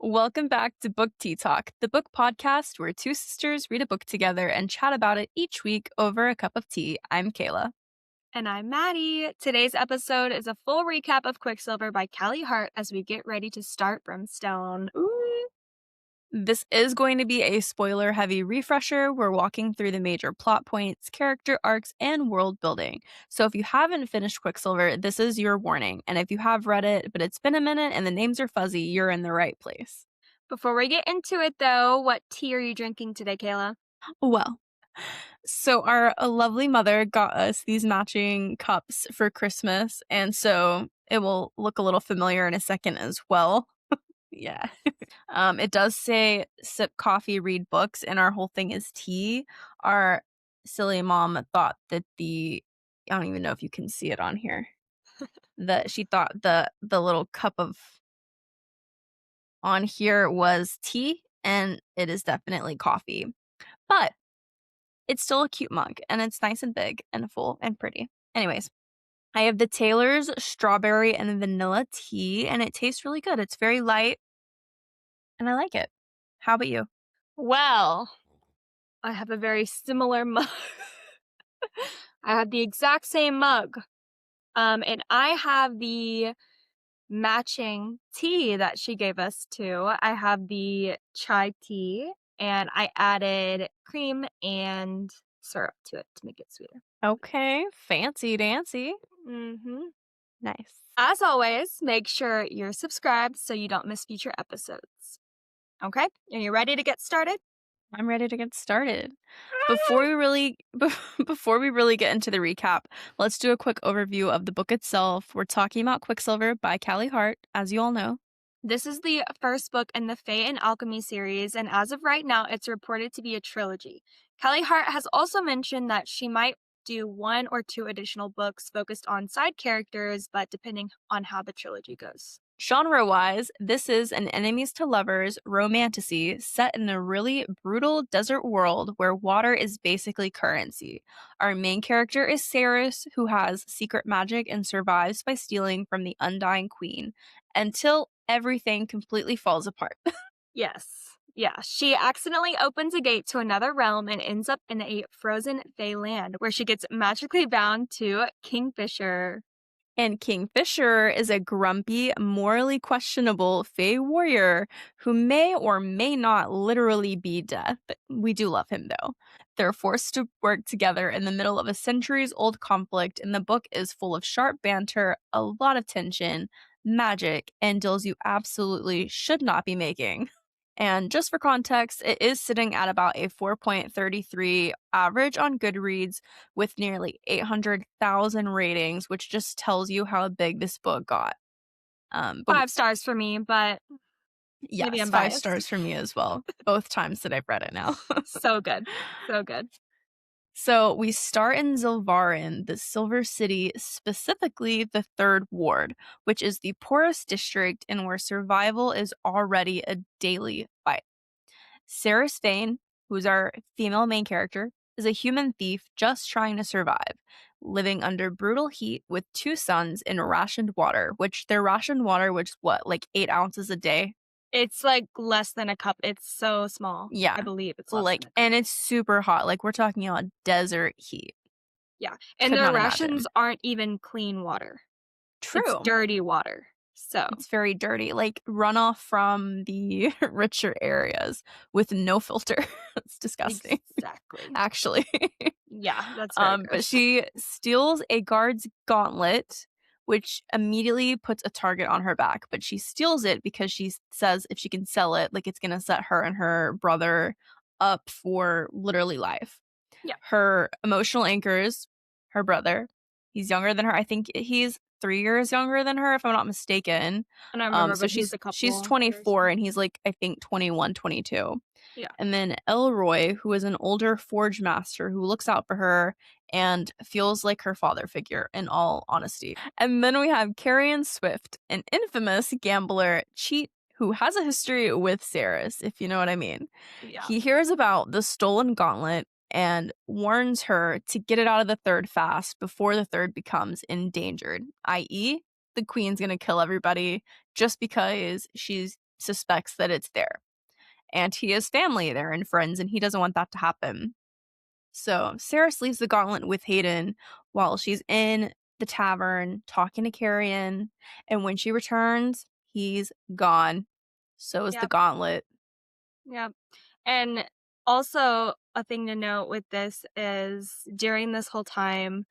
Welcome back to BookTeaTalk, the book podcast where two sisters read a book together and chat about it each week over a cup of tea. I'm Kayla. And I'm Maddie. Today's episode is a full recap of Quicksilver by Callie Hart as we get ready to start Brimstone. Ooh. This is going to be a spoiler-heavy refresher. We're walking through the major plot points, character arcs, and world building. So if you haven't finished Quicksilver, this is your warning. And if you have read it, but it's been a minute and the names are fuzzy, you're in the right place. Before we get into it, though, what tea are you drinking today, Kayla? Well, so our lovely mother got us these matching cups for Christmas, and so it will look a little familiar in a second as well. Yeah. It does say sip coffee, read books, and our whole thing is tea. Our silly mom thought that I don't even know if you can see it on here. That she thought the little cup of on here was tea, and it is definitely coffee. But it's still a cute mug, and it's nice and big and full and pretty. Anyways, I have the Taylor's strawberry and vanilla tea, and it tastes really good. It's very light, and I like it. How about you? Well, I have a very similar mug. I have the exact same mug. And I have the matching tea that she gave us too. I have the chai tea, and I added cream and syrup to it to make it sweeter. Okay, fancy dancy. Mm-hmm. Nice. As always, make sure you're subscribed so you don't miss future episodes. Okay? Are you ready to get started? I'm ready to get started. Before we really get into the recap, let's do a quick overview of the book itself. We're talking about Quicksilver by Callie Hart, as you all know. This is the first book in the Fate and Alchemy series, and as of right now, it's reported to be a trilogy. Callie Hart has also mentioned that she might do 1 or 2 additional books focused on side characters, but depending on how the trilogy goes. Genre-wise, this is an enemies to lovers romantasy set in a really brutal desert world where water is basically currency. Our main character is Saeris, who has secret magic and survives by stealing from the Undying Queen until everything completely falls apart. Yes. Yeah, she accidentally opens a gate to another realm and ends up in a frozen Fey land where she gets magically bound to Kingfisher. And Kingfisher is a grumpy, morally questionable Fey warrior who may or may not literally be death. We do love him, though. They're forced to work together in the middle of a centuries-old conflict, and the book is full of sharp banter, a lot of tension, magic, and deals you absolutely should not be making. And just for context, it is sitting at about a 4.33 average on Goodreads with nearly 800,000 ratings, which just tells you how big this book got. 5 stars for me, but maybe yes, I'm 5 biased. stars for me as well, both times that I've read it now. So good. So good. So we start in Zilvaren, the Silver City, specifically the Third Ward, which is the poorest district and where survival is already a daily fight. Saeris Fane, who's our female main character, is a human thief just trying to survive, living under brutal heat with 2 sons in rationed water, which their rationed water, which is what, like 8 ounces a day? It's like less than a cup. It's so small. Yeah. I believe it's less Like, than a cup. and it's super hot. Like, we're talking about desert heat. Yeah. And Could their not rations imagine. aren't even clean water. True. It's dirty water. So It's very dirty, like runoff from the richer areas with no filter. It's disgusting. exactly. Actually. Yeah, that's very But gross. she steals a guard's gauntlet, which immediately puts a target on her back. But she steals it because she says if she can sell it, like it's gonna set her and her brother up for literally life. Yeah. Her emotional anchors, her brother. He's younger than her. I think he's 3 years younger than her, if I'm not mistaken. And I remember, So but he's a couple she's years 24 and younger. he's like, I think 21, 22. Yeah. And then Elroy, who is an older forge master who looks out for her and feels like her father figure, in all honesty. And then we have Carrion Swift, an infamous gambler cheat who has a history with Saeris, if you know what I mean. Yeah. He hears about the stolen gauntlet and warns her to get it out of the third fast before the third becomes endangered, i.e., the queen's gonna kill everybody just because she's suspects that it's there. And he has family there and friends, and he doesn't want that to happen. So Saeris leaves the gauntlet with Hayden while she's in the tavern talking to Carrion. And when she returns, he's gone. So is the Yep. gauntlet. Yep. And also, a thing to note with this is during this whole time,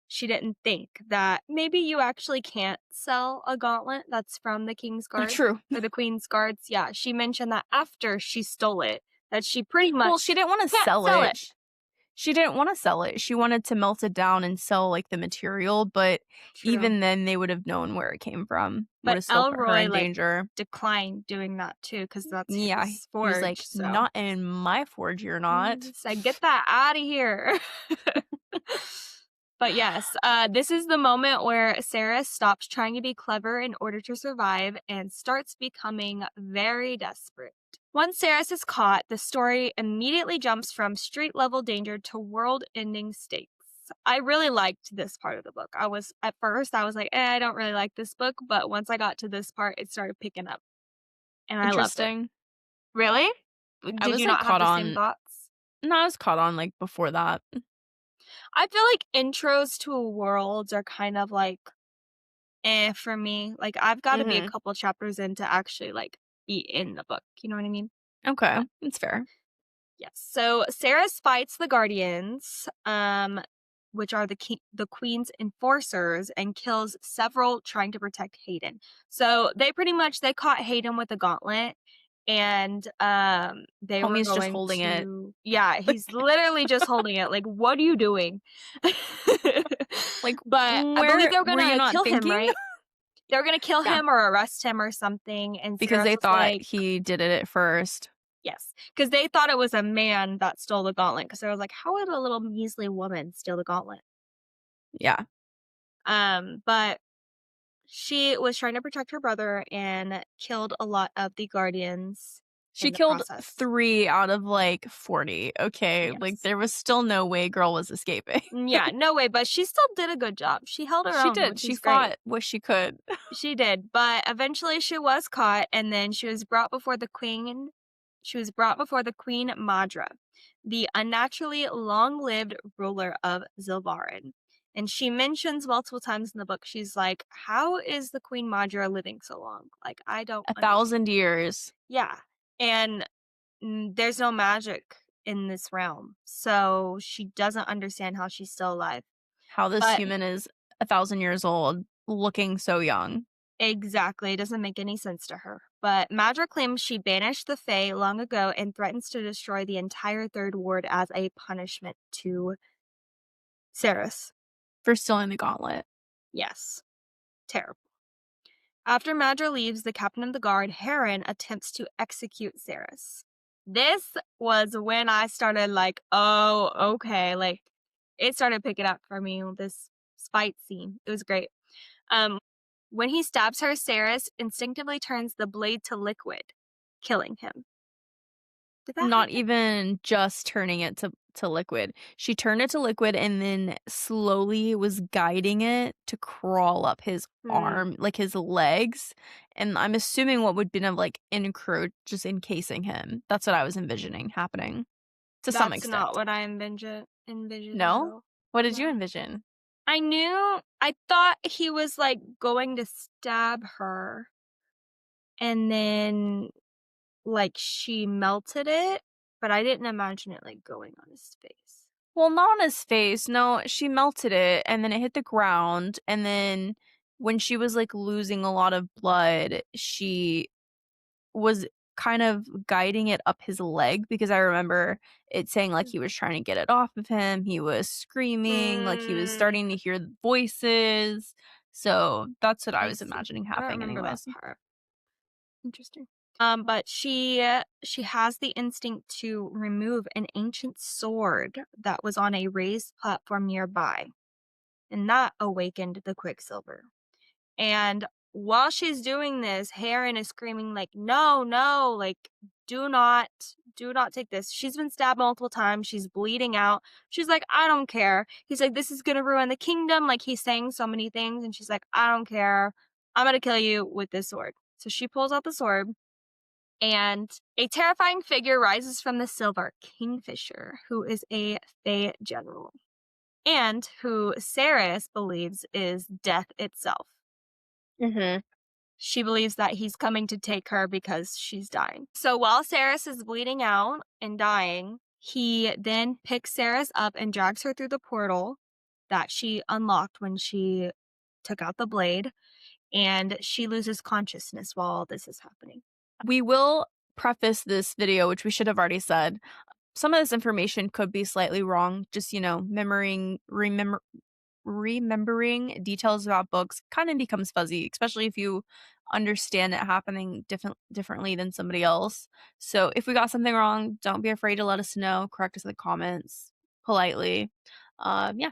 she didn't think that maybe you actually can't sell a gauntlet that's from the King's Guard True. or the Queen's Guards. Yeah, she mentioned that after she stole it, that she pretty much Well, she didn't want to can't sell sell it. it. She didn't want to sell it. She wanted to melt it down and sell like the material, but True. even then they would have known where it came from. Would But have still put her Elroy in danger. declined doing that too because that's Yeah, his he forge. was like, So not in my forge, you're not. said, get that out of here. But yes, this is the moment where Saeris stops trying to be clever in order to survive and starts becoming very desperate. Once Saeris is caught, the story immediately jumps from street-level danger to world-ending stakes. I really liked this part of the book. At first, I was like, I don't really like this book, but once I got to this part, it started picking up, and I loved it. Interesting. Really? I Did was you like not have caught the same on. thoughts? No, I was caught on like before that. I feel like intros to a world are kind of like for me. Like I've got to be a couple chapters in to actually like be in the book. You know what I mean? Okay, that's fair. Yes. So Saeris fights the Guardians, which are the Queen's enforcers, and kills several trying to protect Hayden. So they caught Hayden with a gauntlet, and they were Homie's just going holding it. to yeah, he's literally just holding it. Like, what are you doing? Like, But I where believe they were were you gonna not kill him, thinking? right? They were gonna kill Yeah, him or arrest him or something, and because Saeris they was thought like, he did it at first. yes, because they thought it was a man that stole the gauntlet. Because they was like, how would a little measly woman steal the gauntlet? Yeah. But she was trying to protect her brother and killed a lot of the Guardians She in the killed process. 3 out of like 40. Okay, Yes. like there was still no way girl was escaping. Yeah, no way, but she still did a good job. She held her She own, did. which She is great. fought what she could. She did, but eventually she was caught, and then she was brought before the Queen. She was brought before the Queen Madra, the unnaturally long-lived ruler of Zilvaren. And she mentions multiple times in the book, she's like, how is the Queen Madra living so long? Like, I don't understand. 1,000 years. Yeah. And there's no magic in this realm. So she doesn't understand how she's still alive. How this But human is 1,000 years old, looking so young. exactly. It doesn't make any sense to her. But Madra claims she banished the Fae long ago and threatens to destroy the entire Third Ward as a punishment to Saeris. For stealing the gauntlet. Yes. Terrible. After Madra leaves, the captain of the guard, Heron, attempts to execute Saeris. This was when I started like, oh, okay. Like, it started picking up for me, this fight scene. It was great. When he stabs her, Saeris instinctively turns the blade to liquid, killing him. Did that Not happen? even just turning it to liquid. She turned it to liquid and then slowly was guiding it to crawl up his arm, like his legs. And I'm assuming what would be like just encasing him. That's what I was envisioning happening to some That's extent. not what I envisioned No? What did you No. envision? I thought he was like going to stab her and then like she melted it, but I didn't imagine it like going on his face. Well, not on his face. No, she melted it and then it hit the ground. And then when she was like losing a lot of blood, she was kind of guiding it up his leg because I remember it saying like he was trying to get it off of him. He was screaming, like he was starting to hear voices. So that's what I was imagining happening anyways. That part. Interesting. But she has the instinct to remove an ancient sword that was on a raised platform nearby, and that awakened the Quicksilver. And while she's doing this, Heron is screaming like, "No, no! Like, do not take this." She's been stabbed multiple times. She's bleeding out. She's like, "I don't care." He's like, "This is gonna ruin the kingdom." Like, he's saying so many things, and she's like, "I don't care. I'm gonna kill you with this sword." So she pulls out the sword. And a terrifying figure rises from the silver, Kingfisher, who is a Fae general, and who Saeris believes is death itself. Mm-hmm. She believes that he's coming to take her because she's dying. So while Saeris is bleeding out and dying, he then picks Saeris up and drags her through the portal that she unlocked when she took out the blade, and she loses consciousness while all this is happening. We will preface this video, which we should have already said. Some of this information could be slightly wrong. Just, remembering details about books kind of becomes fuzzy, especially if you understand it happening differently than somebody else. So if we got something wrong, don't be afraid to let us know. Correct us in the comments politely. Yeah,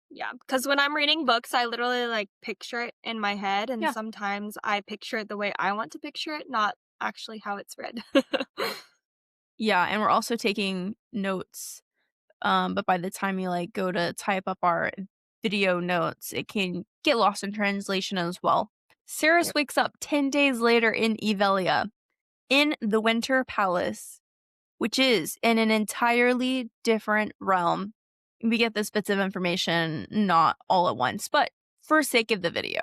Yeah, because when I'm reading books, I literally like picture it in my head, and yeah, sometimes I picture it the way I want to picture it, not actually how it's read. yeah. And we're also taking notes. But by the time you like go to type up our video notes, it can get lost in translation as well. Saeris Yep. wakes up 10 days later in Yvelia, in the Winter Palace, which is in an entirely different realm. We get this bits of information not all at once, but for sake of the video.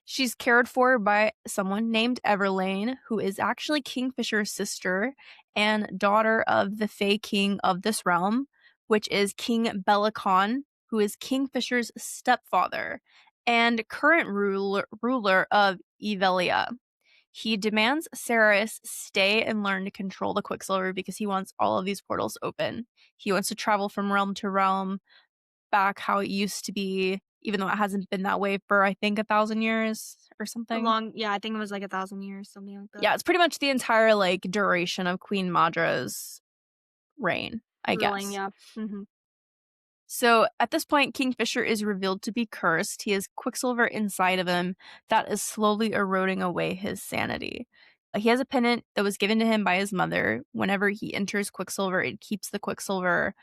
She's cared for by someone named Everlane, who is actually Kingfisher's sister and daughter of the Fae King of this realm, which is King Belicon, who is Kingfisher's stepfather and current ruler of Yvelia. He demands Saeris stay and learn to control the Quicksilver because he wants all of these portals open. He wants to travel from realm to realm, back how it used to be, even though it hasn't been that way for, I think, 1,000 years or something. Yeah, I think it was like 1,000 years, something like that. Yeah, it's pretty much the entire, like, duration of Queen Madra's reign, I Ruling, guess. yeah. Hmm. So at this point, Kingfisher is revealed to be cursed. He has Quicksilver inside of him that is slowly eroding away his sanity. He has a pendant that was given to him by his mother. Whenever he enters Quicksilver, it keeps the Quicksilver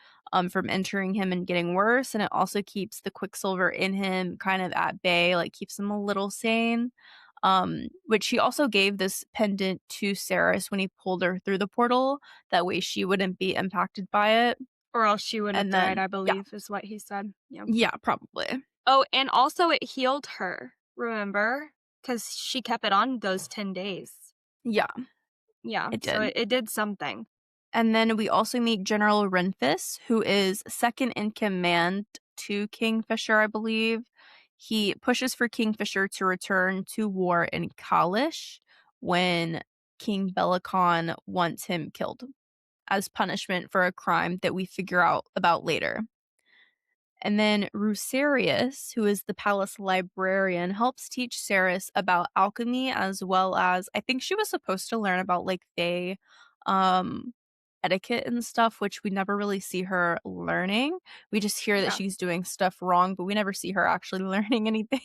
from entering him and getting worse. And it also keeps the Quicksilver in him kind of at bay, like keeps him a little sane. Which he also gave this pendant to Saeris when he pulled her through the portal. That way she wouldn't be impacted by it. Or else she would have And died, then, I yeah, believe, is what he said. Yeah. yeah, probably. Oh, and also it healed her, remember? Because she kept it on those 10 days. Yeah, Yeah, it so did. it did something. And then we also meet General Renfis, who is second in command to Kingfisher, I believe. He pushes for Kingfisher to return to war in Kahlish when King Belicon wants him killed as punishment for a crime that we figure out about later. And then Rusarius, who is the palace librarian, helps teach Saeris about alchemy, as well as I think she was supposed to learn about like Fae um etiquette and stuff, which we never really see her learning. We just hear that Yeah. she's doing stuff wrong, but we never see her actually learning anything.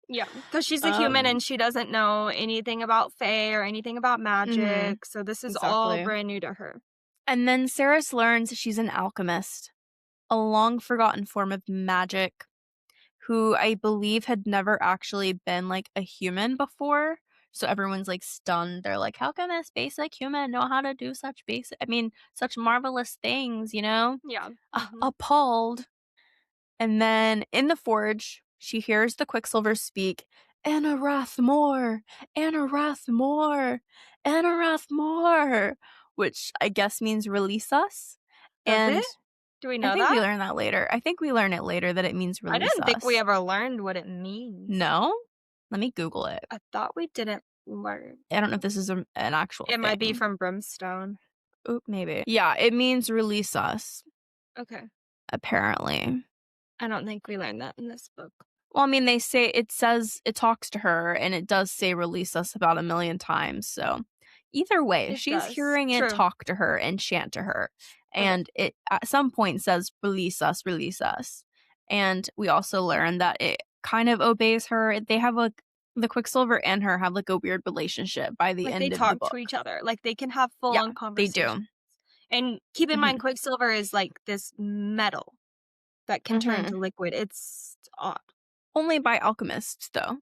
Yeah, because she's a human um and she doesn't know anything about Fae or anything about mhm, magic, so this is all exactly. brand new to her. And then Saeris learns she's an alchemist, a long forgotten form of magic who I believe had never actually been like a human before. So everyone's like stunned. They're like, how can this basic human know how to do such marvelous things, you know? Yeah. Appalled. And then in the forge, she hears the Quicksilver speak, Anarath more, Anarath more, Anarath more, which I guess means release us. Does it? And Do we I know think we that? learn that later. I think we learn it later that it means I release didn't think we us. ever learned what it means. No? Let me Google it. I thought we didn't learn. I don't know if this is an actual It might be thing. from Brimstone. Oop, maybe. Yeah, it means release us, Okay. apparently. I don't think we learned that in this book. Well, I mean, it says it talks to her, and it does say release us about 1,000,000 times. So either way, It she's does. hearing it True. talk to her and chant to her. Okay. And it at some point says release us, release us. And we also learn that it kind of obeys her. They have the Quicksilver and her have like a weird relationship by the Like they end of the talk to book. each other. Like they can have full Yeah, on they conversations. do. And keep in mind, Hmm. Quicksilver is like this metal that can turn Hmm. into liquid. It's odd. Only by alchemists, though.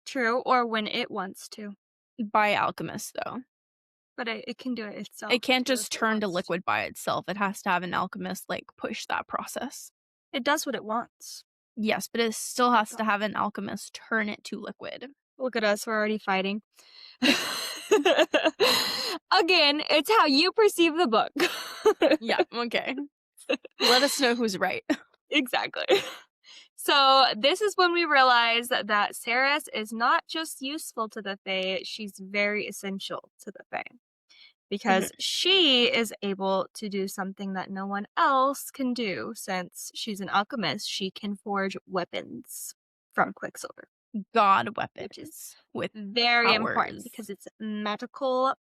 True, or when it wants to. By alchemists, though. but it can do it itself. It can't too, just if it turn to wants to. liquid by itself. It has to have an alchemist, like, push that process. It does what it wants. Yes, but it still has to God. have an alchemist turn it to liquid. Look at us, we're already fighting. Again, it's how you perceive the book. Yeah, okay. Let us know who's right. Exactly. So this is when we realize that Saeris is not just useful to the Fae, she's very essential to the Fae. Because she is able to do something that no one else can do. Since she's an alchemist, she can forge weapons from Quicksilver. God Which is weapons with very important powers. because it's magical,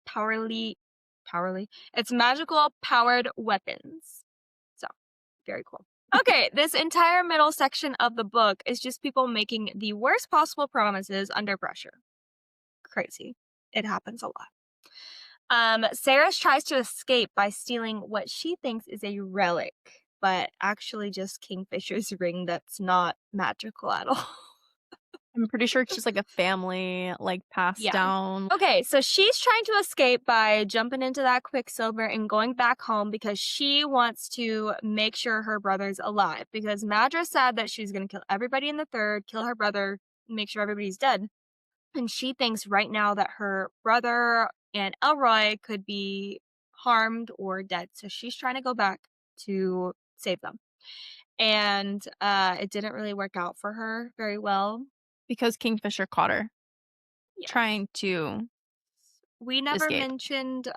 it's magical powered weapons. So, very cool. Okay, this entire middle section of the book is just people making the worst possible promises under pressure. Crazy. It happens a lot. Saeris tries to escape by stealing what she thinks is a relic, but actually just Kingfisher's ring that's not magical at all. I'm pretty sure it's just like a family, like, passed Yeah. down. Okay, so she's trying to escape by jumping into that Quicksilver and going back home because she wants to make sure her brother's alive. Because Madra said that she's going to kill everybody in the third, kill her brother, make sure everybody's dead. And she thinks right now that her brother and Elroy could be harmed or dead. So she's trying to go back to save them. And it didn't really work out for her very well. Because Kingfisher caught her. Yes. Trying to We never escape. mentioned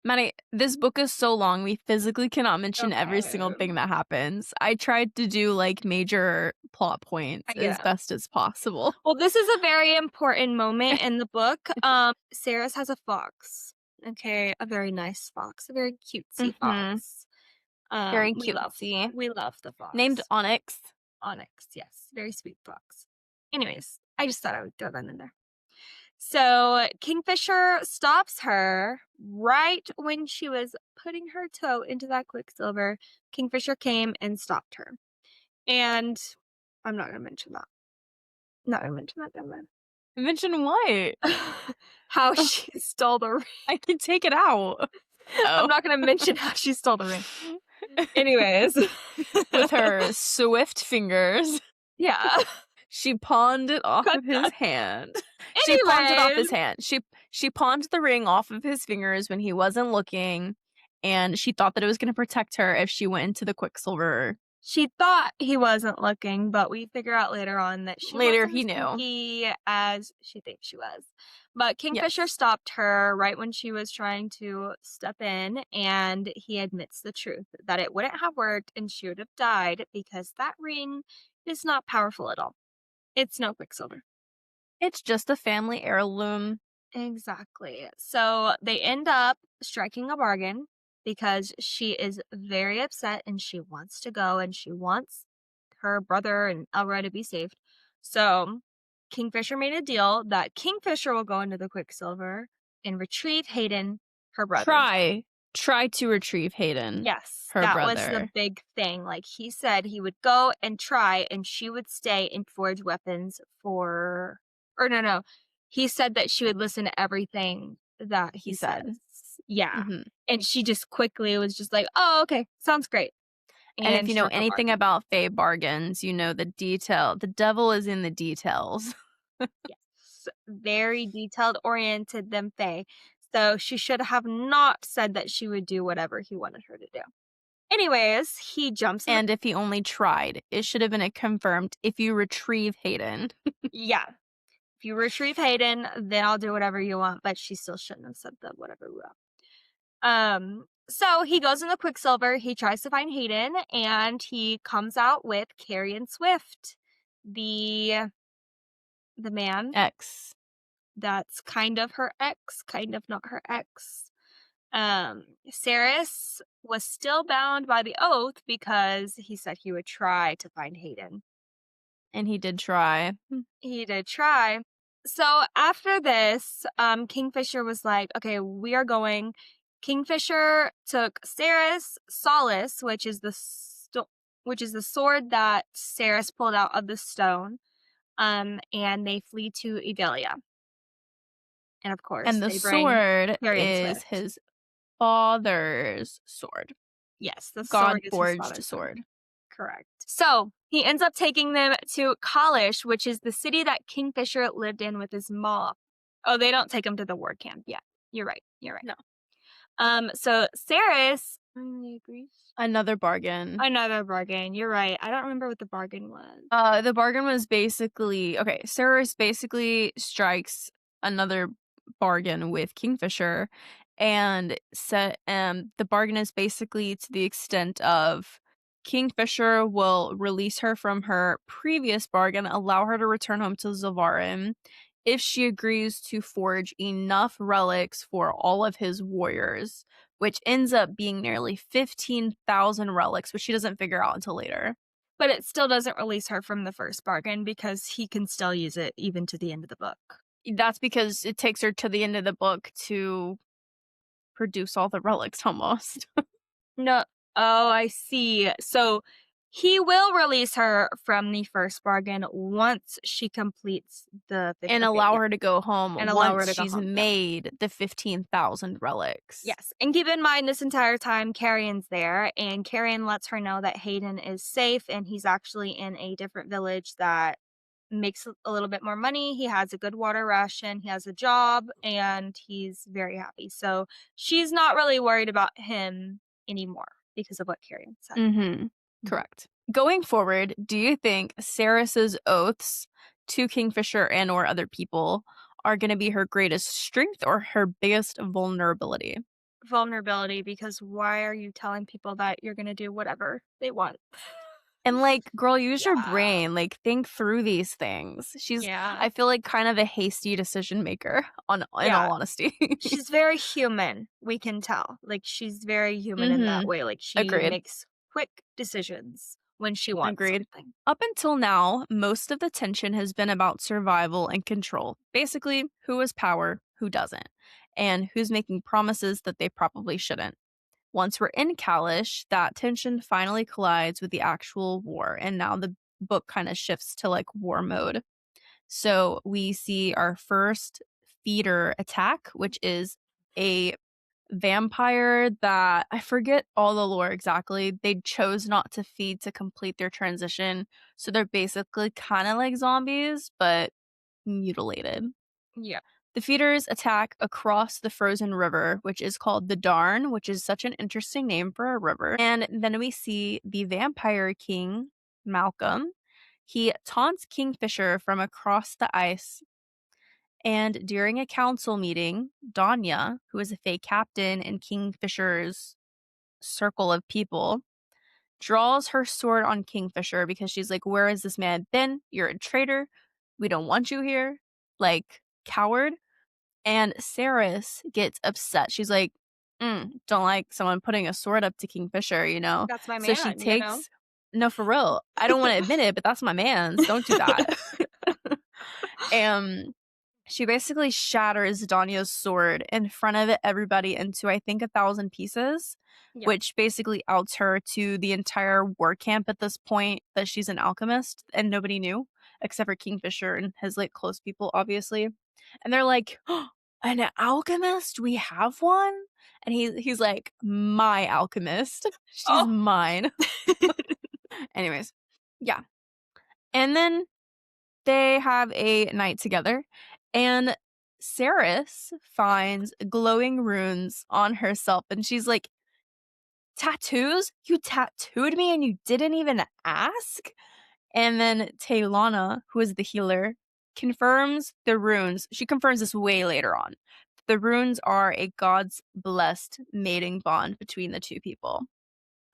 Maddie, this book is so long, we physically cannot mention every single okay. thing that happens. I tried to do, like, major plot points as best as possible. Well, this is a very important moment in the book. Saeris has a fox. Okay, a very nice fox, a very cutesy fox. Very We cutesy. love the fox. Named Onyx. Onyx, yes. Very sweet fox. Anyways, I just thought I would throw that in there. So Kingfisher stops her right when she was putting her toe into that Quicksilver. Kingfisher came and stopped her. And I'm not going to mention that. Not going to mention that, don't I? Mention what? How she stole the ring. I can take it out. I'm not going to mention how she stole the ring. Anyways. With her swift fingers. Yeah. She pawned it off of his hand. She pawned it off his hand. She pawned the ring off of his fingers when he wasn't looking, and she thought that it was going to protect her if she went into the Quicksilver. She thought he wasn't looking, but we figure out later on that she wasn't he as knew. sneaky as she thinks she was. But Kingfisher stopped her right when she was trying to step in, and he admits the truth, that it wouldn't have worked and she would have died because that ring is not powerful at all. It's no Quicksilver. It's just a family heirloom. Exactly. So they end up striking a bargain because she is very upset and she wants to go and she wants her brother and Elroy to be saved. So Kingfisher made a deal that Kingfisher will go into the Quicksilver and retrieve Hayden, her brother. Try to retrieve Hayden. Yes, her that brother. was the big thing. Like he said he would go and try and she would stay and forge weapons for, or no. He said that she would listen to everything that he said. Yeah. Mm-hmm. And she just quickly was just like, oh, okay, sounds great. And if you know anything about Fae bargains, you know the devil is in the details. Yes, very detailed oriented than Fae. So she should have not said that she would do whatever he wanted her to do. Anyways, he jumps in. And if he only tried, it should have been a confirmed, if you retrieve Hayden. Yeah. If you retrieve Hayden, then I'll do whatever you want, but she still shouldn't have said that whatever we want. So he goes in the Quicksilver, he tries to find Hayden, and he comes out with Carrion Swift, the man. X. That's kind of her ex, kind of not her ex. Saeris was still bound by the oath because he said he would try to find Hayden. And he did try. He did try. So after this, Kingfisher was like, okay, we are going. Kingfisher took Saeris' Solace, which is the sword that Saeris pulled out of the stone, and they flee to Yvelia. And of course, And the they bring sword Carrion's is gift. his father's sword. Yes, the sword God is his forged father's sword. sword. Correct. So he ends up taking them to Cahlish, which is the city that Kingfisher lived in with his mom. Oh, they don't take him to the war camp yet. You're right. You're right. No. So Saeris finally agrees. Another bargain. Another bargain. You're right. I don't remember what the bargain was. The bargain was basically okay. Saeris basically strikes another bargain with Kingfisher, and set the bargain is basically to the extent of Kingfisher will release her from her previous bargain, allow her to return home to Zilvaren if she agrees to forge enough relics for all of his warriors, which ends up being nearly 15,000 relics, which she doesn't figure out until later. But it still doesn't release her from the first bargain because he can still use it even to the end of the book. That's because it takes her to the end of the book to produce all the relics almost. No. Oh, I see. So he will release her from the first bargain once she completes the And okay, allow yeah, her to go home and allow her once to go she's home. Yeah. made the 15,000 relics. Yes. And keep in mind this entire time Carrion's there and Carrion lets her know that Hayden is safe and he's actually in a different village that makes a little bit more money. He has a good water ration, he has a job, and he's very happy. So she's not really worried about him anymore because of what Carrion said. Mhm. Mhm. Correct. Going forward, do you think Saris's oaths to Kingfisher and or other people are going to be her greatest strength or her biggest vulnerability? Vulnerability, because why are you telling people that you're going to do whatever they want? And, like, girl, use your Yeah. brain, like, think through these things. She's Yeah. I feel like kind of a hasty decision maker in Yeah. all honesty. She's very human, we can tell. Like, she's very human in that Mhm. way. Like, she Agreed. makes quick decisions when she wants Agreed. something. Up until now, most of the tension has been about survival and control. Basically, who has power, who doesn't, and who's making promises that they probably shouldn't. Once we're in Kalish, that tension finally collides with the actual war, and now the book kind of shifts to like war mode. So we see our first feeder attack, which is a vampire that I forget all the lore exactly. They chose not to feed to complete their transition. So they're basically kind of like zombies, but mutilated. Yeah. The feeders attack across the frozen river, which is called the Darn, which is such an interesting name for a river. And then we see the vampire king, Malcolm. He taunts Kingfisher from across the ice. And during a council meeting, Danya, who is a fake captain in Kingfisher's circle of people, draws her sword on Kingfisher because she's like, "Where has this man been? You're a traitor. We don't want you here." Like, coward. And Saris gets upset. She's like, don't like someone putting a sword up to Kingfisher, you know? That's my So she man, you know? takes, no, for real. I don't want to admit it, but that's my man's. Don't do that. And she basically shatters Danya's sword in front of everybody into, I think, 1,000 pieces, Yeah. which basically outs her to the entire war camp at this point that she's an alchemist, and nobody knew except for Kingfisher and his like close people, obviously. And they're like, "Oh, an alchemist? We have one?" And he's like, "My alchemist. She's Oh. mine." Anyways, yeah. And then they have a night together, and Saris finds glowing runes on herself, and she's like, "Tattoos? You tattooed me and you didn't even ask?" And then Taylana, who is the healer, confirms the runes. She confirms this way later on. The runes are a god's blessed mating bond between the two people.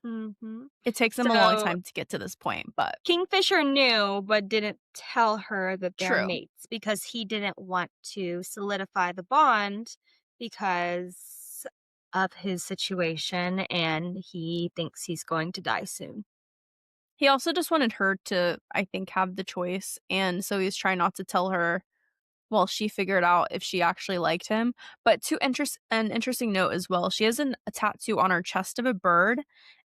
Mhm. It takes them a long So time to get to this point, but Kingfisher knew, but didn't tell her that they're true. mates because he didn't want to solidify the bond because of his situation and he thinks he's going to die soon. He also just wanted her to, I think, have the choice. And so he's trying not to tell her while she figured out if she actually liked him. But an interesting note as well, she has a tattoo on her chest of a bird,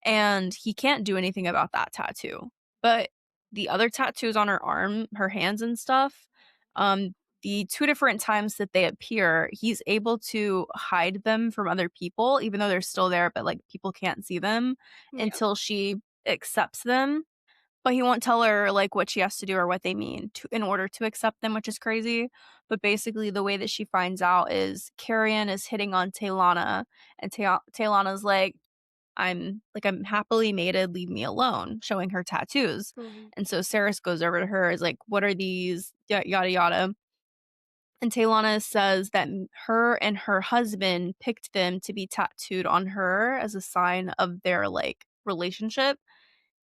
and he can't do anything about that tattoo. But the other tattoos on her arm, her hands and stuff, the 2 different times that they appear, he's able to hide them from other people, even though they're still there, but, like, people can't see them Yeah. until she accepts them. But he won't tell her, like, what she has to do or what they mean to in order to accept them, which is crazy. But basically, the way that she finds out is Carrion is hitting on Taylana, and Taylana's like, I'm happily mated, leave me alone," showing her tattoos. Mhm. And so Saeris goes over to her, is like, "What are these?" Yada yada. And Taylana says that her and her husband picked them to be tattooed on her as a sign of their, like, relationship,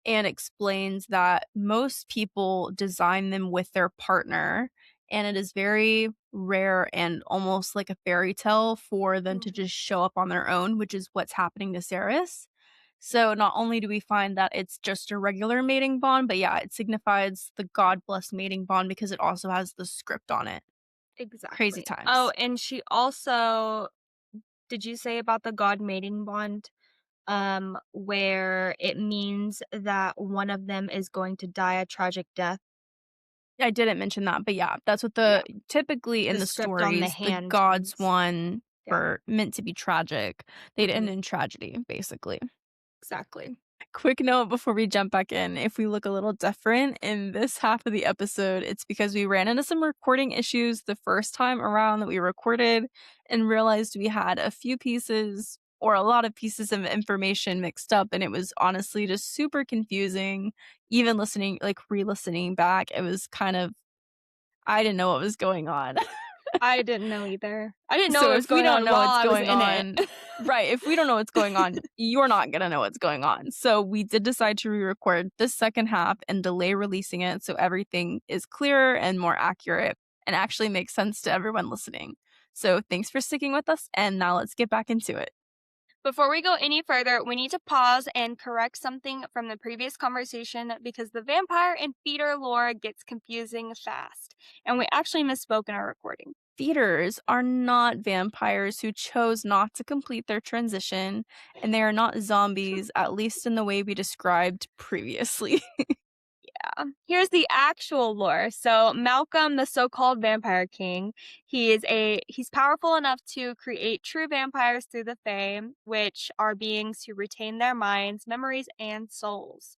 and explains that most people design them with their partner, and it is very rare and almost like a fairy tale for them to Mhm. just show up on their own, which is what's happening to Saris. So not only do we find that it's just a regular mating bond, but yeah, it signifies the god blessed mating bond because it also has the script on it. Crazy Exactly. Oh, times. and she also did you say about the god mating bond? Where it means that one of them is going to die a tragic death. I didn't mention that, but yeah, that's what Yeah. typically in The the script on the stories, the hand gods means. won Yeah. for meant to be tragic. They'd end Mhm. in tragedy, basically. Exactly. Quick note before we jump back in, if we look a little different in this half of the episode, it's because we ran into some recording issues the first time around that we recorded and realized we had a few pieces or a lot of pieces of information mixed up, and it was honestly just super confusing. Even listening, like re-listening back, it was kind of I didn't know what was going on. I didn't know either. I didn't know So what was if we going don't on know while what's I was going in it. on, right, if we don't know what's going on, you're not gonna know what's going on. So we did decide to re-record this second half and delay releasing it so everything is clearer and more accurate and actually makes sense to everyone listening. So thanks for sticking with us, and now let's get back into it. Before we go any further, we need to pause and correct something from the previous conversation because the vampire and feeder lore gets confusing fast. And we actually misspoke in our recording. Feeders are not vampires who chose not to complete their transition, and they are not zombies, at least in the way we described previously. Here's the actual lore. So Malcolm, the so-called vampire king, he's powerful enough to create true vampires through the Fae, which are beings who retain their minds, memories, and souls.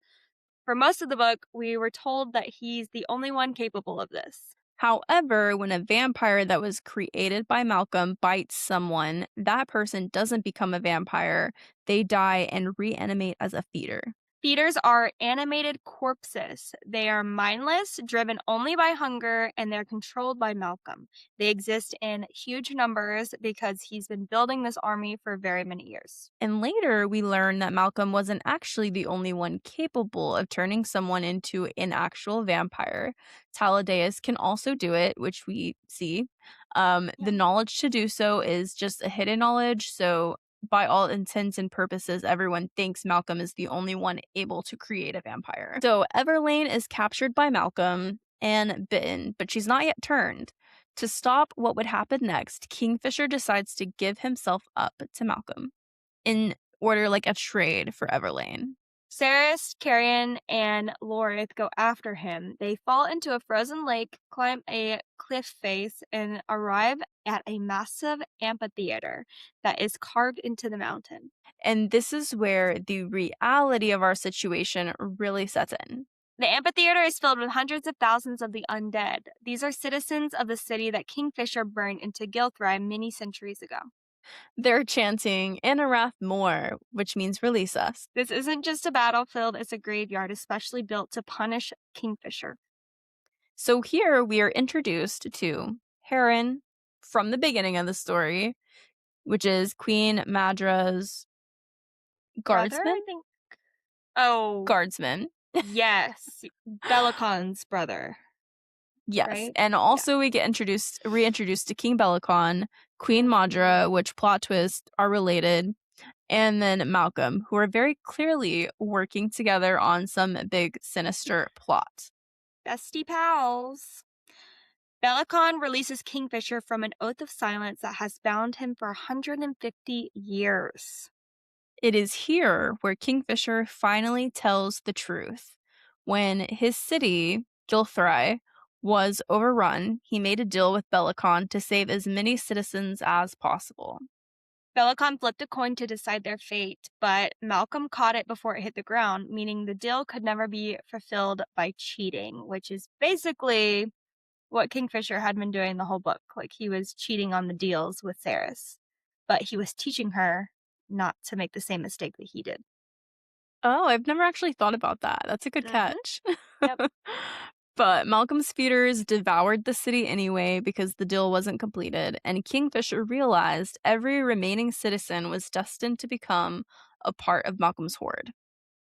For most of the book, we were told that he's the only one capable of this. However, when a vampire that was created by Malcolm bites someone, that person doesn't become a vampire. They die and reanimate as a feeder. Feeders are animated corpses. They are mindless, driven only by hunger, and they're controlled by Malcolm. They exist in huge numbers because he's been building this army for very many years. And later, we learn that Malcolm wasn't actually the only one capable of turning someone into an actual vampire. Taladeus can also do it, which we see. Yeah. The knowledge to do so is just a hidden knowledge, so by all intents and purposes, everyone thinks Malcolm is the only one able to create a vampire. So Everlane is captured by Malcolm and bitten, but she's not yet turned. To stop what would happen next, Kingfisher decides to give himself up to Malcolm in order like a trade for Everlane. Saeris, Carrion, and Lorith go after him. They fall into a frozen lake, climb a cliff face, and arrive at a massive amphitheater that is carved into the mountain. And this is where the reality of our situation really sets in. The amphitheater is filled with hundreds of thousands of the undead. These are citizens of the city that Kingfisher burned into Gilthry many centuries ago. They're chanting, Inarath more, which means release us. This isn't just a battlefield, it's a graveyard especially built to punish Kingfisher. So here we are introduced to Heron from the beginning of the story, which is Queen Madra's Brother, guardsman? I think. Oh, Guardsman. yes. Belicon's brother, Yes. right? And Yeah. also we get reintroduced to King Belicon, Queen Madra, which plot twist are related, and then Malcolm, who are very clearly working together on some big sinister plot. Bestie pals. Belicon releases Kingfisher from an oath of silence that has bound him for 150 years. It is here where Kingfisher finally tells the truth when his city, Gilthry, was overrun, he made a deal with Bellicon to save as many citizens as possible. Bellicon flipped a coin to decide their fate, but Malcolm caught it before it hit the ground, meaning the deal could never be fulfilled by cheating, which is basically what Kingfisher had been doing the whole book. Like, he was cheating on the deals with Saeris, but he was teaching her not to make the same mistake that he did. Oh, I've never actually thought about that. That's a good Mhm. catch. Yep. But Malcolm's speeders devoured the city anyway because the deal wasn't completed, and Kingfisher realized every remaining citizen was destined to become a part of Malcolm's horde.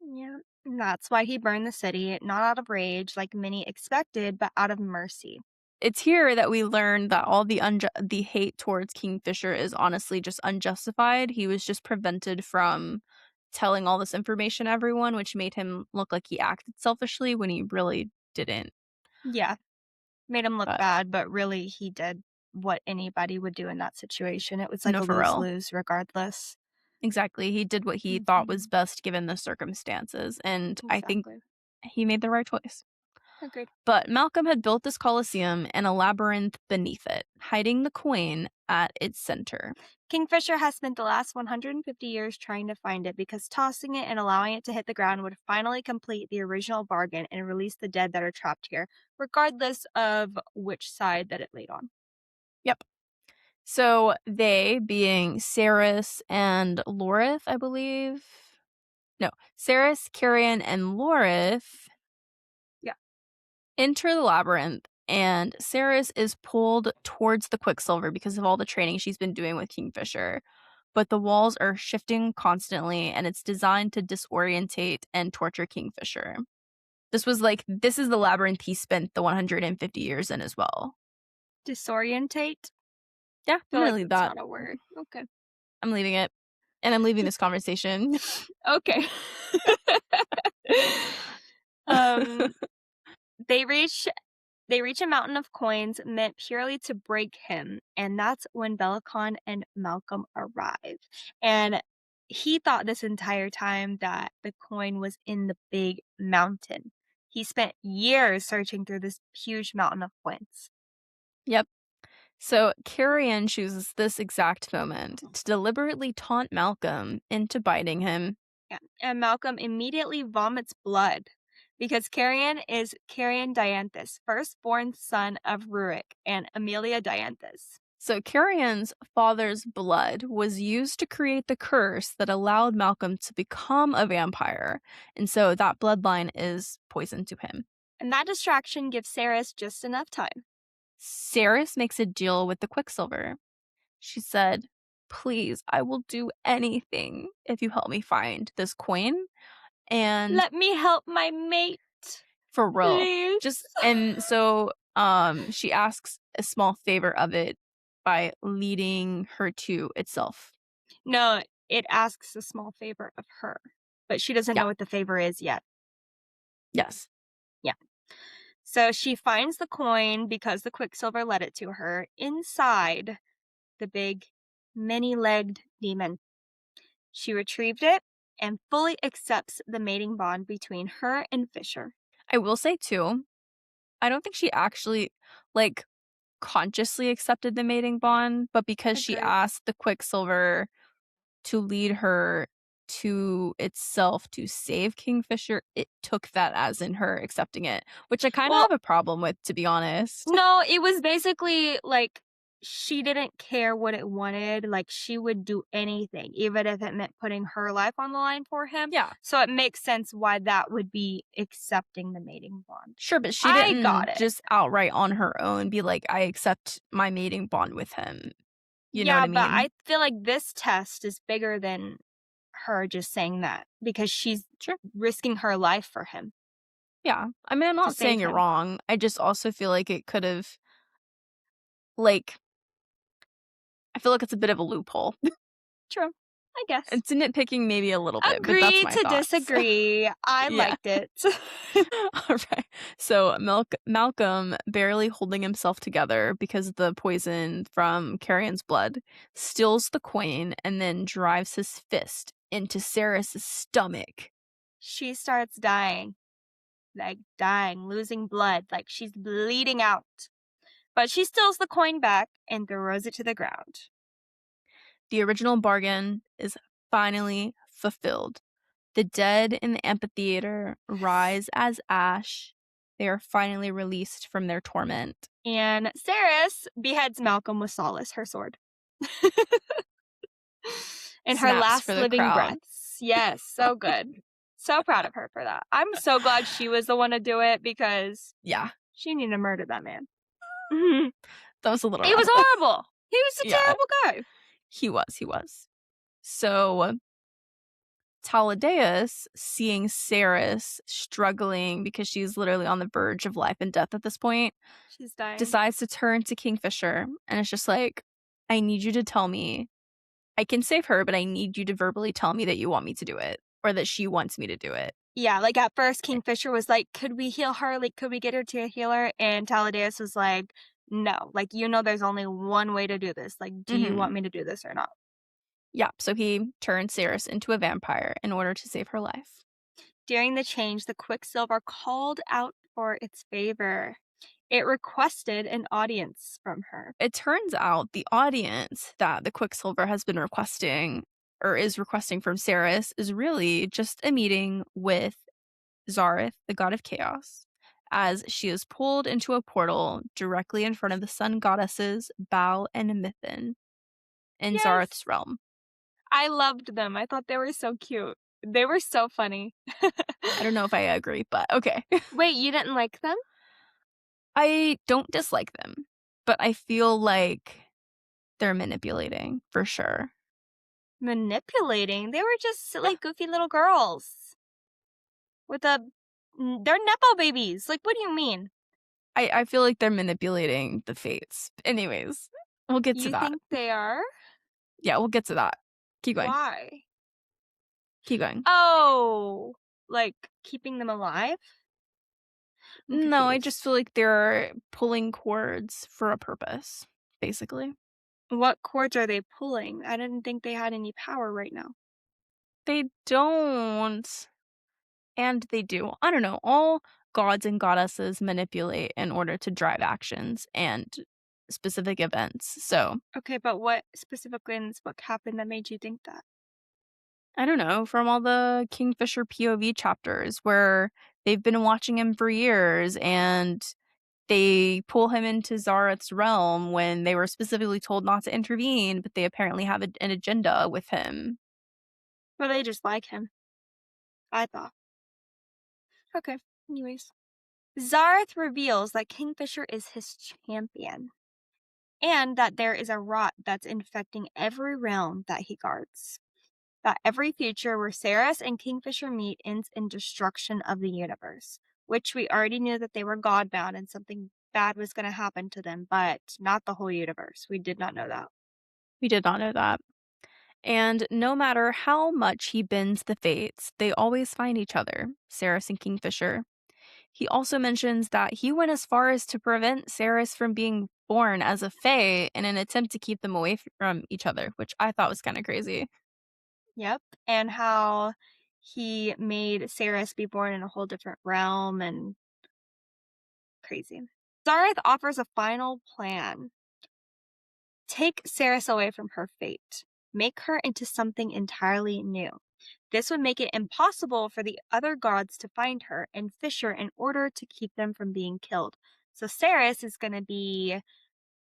Yeah. And that's why he burned the city, not out of rage like many expected, but out of mercy. It's here that we learn that all the hate towards Kingfisher is honestly just unjustified. He was just prevented from telling all this information to everyone, which made him look like he acted selfishly when he really didn't. Yeah. Made him look But bad, but really he did what anybody would do in that situation. It was like no, a for real. lose-lose regardless. Exactly. He did what he thought was Mhm. best given the circumstances, and I think Exactly. he made the right choice. Agreed. But Malcolm had built this Colosseum and a labyrinth beneath it, hiding the coin at its center. Kingfisher has spent the last 150 years trying to find it because tossing it and allowing it to hit the ground would finally complete the original bargain and release the dead that are trapped here, regardless of which side that it laid on. Yep. So they, being Saeris and Lorith, I believe. No, Saeris, Carrion, and Lorith Yeah. enter the labyrinth, and Saeris is pulled towards the Quicksilver because of all the training she's been doing with Kingfisher. But the walls are shifting constantly, and it's designed to disorientate and torture Kingfisher. This is the labyrinth he spent the 150 years in as well. Disorientate? Yeah, I I'm feel gonna like leave that's that. not a word. Okay. I'm leaving it. And I'm leaving this conversation. Okay. um, they reach a mountain of coins meant purely to break him, and that's when Bellicon and Malcolm arrive. And he thought this entire time that the coin was in the big mountain. He spent years searching through this huge mountain of coins. Yep. So Carrion chooses this exact moment to deliberately taunt Malcolm into biting him. Yeah. And Malcolm immediately vomits blood because Carrion is Carrion Dianthus, firstborn son of Rurik and Amelia Dianthus. So Carrion's father's blood was used to create the curse that allowed Malcolm to become a vampire. And so that bloodline is poison to him. And that distraction gives Saeris just enough time. Saeris makes a deal with the Quicksilver. She said, "Please, I will do anything if you help me find this coin." And Let me help my mate, for real. please. She asks a small favor of it by leading her to itself. No, it asks a small favor of her, but she doesn't Yeah. know what the favor is yet. Yes. Yeah. So she finds the coin because the Quicksilver led it to her inside the big, many-legged demon. She retrieved it and fully accepts the mating bond between her and Fisher. I will say too, I don't think she actually consciously accepted the mating bond, but because she Agreed. asked the Quicksilver to lead her to itself to save Kingfisher, it took that as in her accepting it, which I kind of Well, have a problem with, to be honest. no, it was basically like she didn't care what it wanted. Like, she would do anything, even if it meant putting her life on the line for him. Yeah, So it makes sense why that would be accepting the mating bond. sure, but she I got didn't it. just outright on her own be like, "I accept my mating bond with him." You know what Yeah, I but I mean? feel like this test is bigger than her just saying that because she's Sure. risking her life for him Yeah. I mean, I'm to not saying save you're him. wrong. I just also feel like it could have, like, I feel like it's a bit of a loophole. True, I guess. It's nitpicking maybe a little bit, but that's Agree my to thoughts. disagree. I Yeah. liked it. All right. So Malcolm, barely holding himself together because of the poison from Carrion's blood, steals the coin and then drives his fist into Saeris' stomach. She starts dying. like dying, losing blood, like she's bleeding out. But she steals the coin back and throws it to the ground. The original bargain is finally fulfilled. The dead in the amphitheater rise as ash. They are finally released from their torment. And Saeris beheads Malcolm with Solace, her sword. In her Snaps for last the living crowd. breaths. Yes, so good. So proud of her for that. I'm so glad she was the one to do it because Yeah, she needed to murder that man. He that was a little was rough. horrible. He was a Yeah. terrible guy. He was. So Taladeus, seeing Saeris struggling because she's literally on the verge of life and death at this point, She's dying. decides to turn to Kingfisher, and it's just like, I need you to tell me. I can save her, but I need you to verbally tell me that you want me to do it, or that she wants me to do it. Yeah, like at first Kingfisher was like, could we heal her? Like, could we get her to a healer? And Taladeus was like, no, like, there's only one way to do this. Like, do you want me to do this or not? Yeah, so he turned Saeris into a vampire in order to save her life. During the change, the Quicksilver called out for its favor. It requested an audience from her. It turns out the audience that the Quicksilver has been requesting, or is requesting from Saeris, is really just a meeting with Zareth, the god of chaos, as she is pulled into a portal directly in front of the sun goddesses Baal and Mithrin in Yes. Zareth's realm. I loved them. I thought they were so cute. They were so funny. I don't know if I agree, but okay. Wait, you didn't like them? I don't dislike them, but I feel like they're manipulating for sure. Manipulating? They were just silly, goofy little girls. They're Nepo babies. Like, what do you mean? I feel like they're manipulating the fates. Anyways, we'll get to You that. think they are? Yeah, we'll get to that. Keep going. Why? Keep going. Oh, like keeping them alive? I'm No, I confused. just feel like they're pulling cords for a purpose, basically. What cords are they pulling? I didn't think they had any power right now. They don't. And they do. I don't know. All gods and goddesses manipulate in order to drive actions and specific events. So, Okay, but what specifically in this book happened that made you think that? I don't know, from all the Kingfisher POV chapters where they've been watching him for years and they pull him into Zareth's realm when they were specifically told not to intervene, but they apparently have an agenda with him. Well, they just like him. I thought. Okay, anyways. Zareth reveals that Kingfisher is his champion, and that there is a rot that's infecting every realm that he guards. That every future where Saeris and Kingfisher meet ends in destruction of the universe, which we already knew that they were godbound and something bad was going to happen to them, but not the whole universe. We did not know that. We did not know that. And no matter how much he bends the fates, they always find each other, Saeris and Kingfisher. He also mentions that he went as far as to prevent Saeris from being born as a fae in an attempt to keep them away from each other, which I thought was kind of crazy. Yep. And how he made Saeris be born in a whole different realm and crazy. Zareth offers a final plan. Take Saeris away from her fate. Make her into something entirely new. This would make it impossible for the other gods to find her and Fisher in order to keep them from being killed. So Saeris is going to be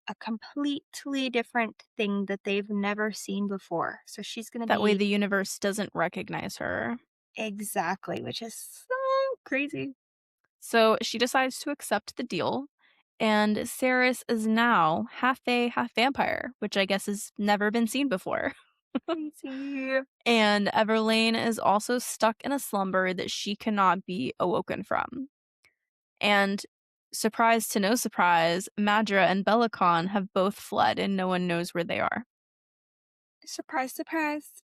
a completely different thing that they've never seen before. So she's going to That be... way the universe doesn't recognize her. Exactly, which is so crazy. So she decides to accept the deal, and Saeris is now half fae, half vampire, which I guess has never been seen before. Crazy. And Everlane is also stuck in a slumber that she cannot be awoken from. And surprise to no surprise, Madra and Belicon have both fled and no one knows where they are. Surprise, surprise.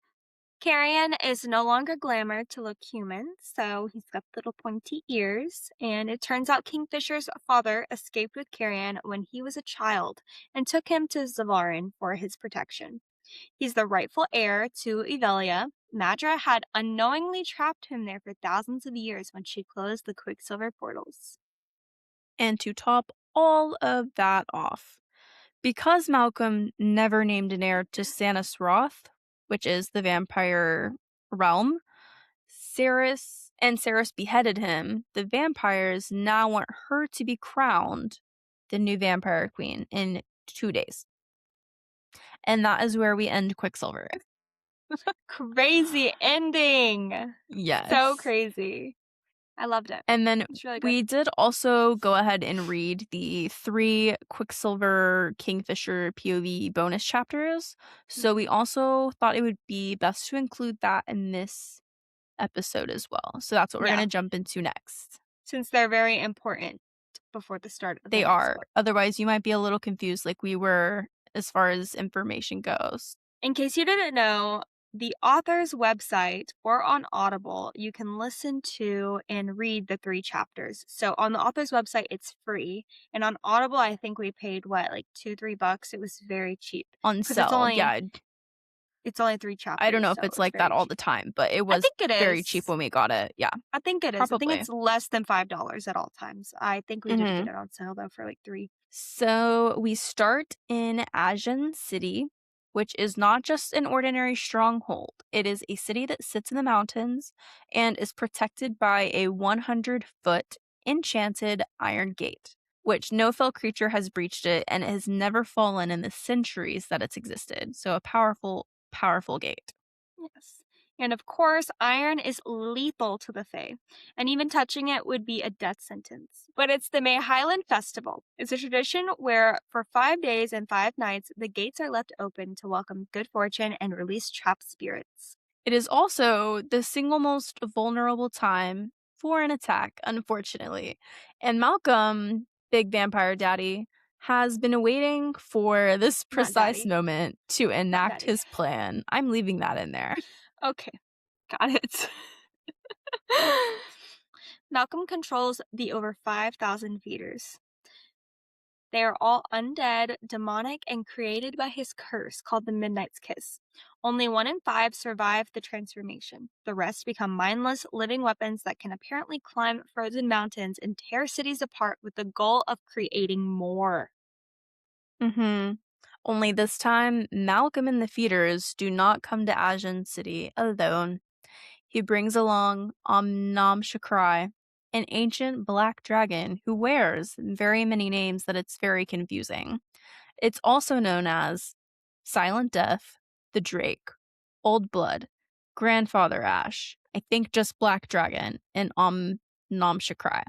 Carrion is no longer glamored to look human, so he's got little pointy ears, and it turns out Kingfisher's father escaped with Carrion when he was a child and took him to Zilvaren for his protection. He's the rightful heir to Yvelia, Madra had unknowingly trapped him there for thousands of years when she closed the Quicksilver portals. And to top all of that off, because Malcolm never named an heir to Sanus Roth, which is the vampire realm, Saeris beheaded him. The vampires now want her to be crowned the new vampire queen in 2 days. And that is where we end Quicksilver. Crazy ending. Yes. So crazy. I loved it. And then It's really good. we did also go ahead and read the 3 Quicksilver Kingfisher POV bonus chapters. So we also thought it would be best to include that in this episode as well. So that's what we're going to jump into next. Since they're very important before the start of They the are. book. Otherwise, you might be a little confused like we were as far as information goes. In case you didn't know, the author's website or on Audible, you can listen to and read the 3 chapters. So on the author's website, it's free. And on Audible, I think we paid, like $2-3? It was very cheap. On sale, It's only 3 chapters. I don't know if it's like that all the time, but it was very cheap when we got it. Yeah. I think it is. Probably. I think it's less than $5 at all times. I think we did get it on sale, though, for like 3. So we start in Ajun City, which is not just an ordinary stronghold. It is a city that sits in the mountains and is protected by a 100-foot enchanted iron gate, which no fell creature has breached it, and it has never fallen in the centuries that it's existed. So a powerful, powerful gate. Yes. And of course, iron is lethal to the Fae, and even touching it would be a death sentence. But it's the May Highland Festival. It's a tradition where for 5 days and 5 nights, the gates are left open to welcome good fortune and release trapped spirits. It is also the single most vulnerable time for an attack, unfortunately. And Malcolm, Big Vampire Daddy, has been waiting for this precise moment to enact his plan. I'm leaving that in there. Okay, got it. Malcolm controls the over 5,000 feeders. They are all undead, demonic, and created by his curse called the Midnight's Kiss. Only 1 in 5 survive the transformation. The rest become mindless, living weapons that can apparently climb frozen mountains and tear cities apart with the goal of creating more. Only this time, Malcolm and the feeders do not come to Ajun City alone. He brings along Nam Shakrai, an ancient black dragon who wears very many names that it's very confusing. It's also known as Silent Death, the Drake, Old Blood, Grandfather Ash, I think just Black Dragon, and Nam Shakrai.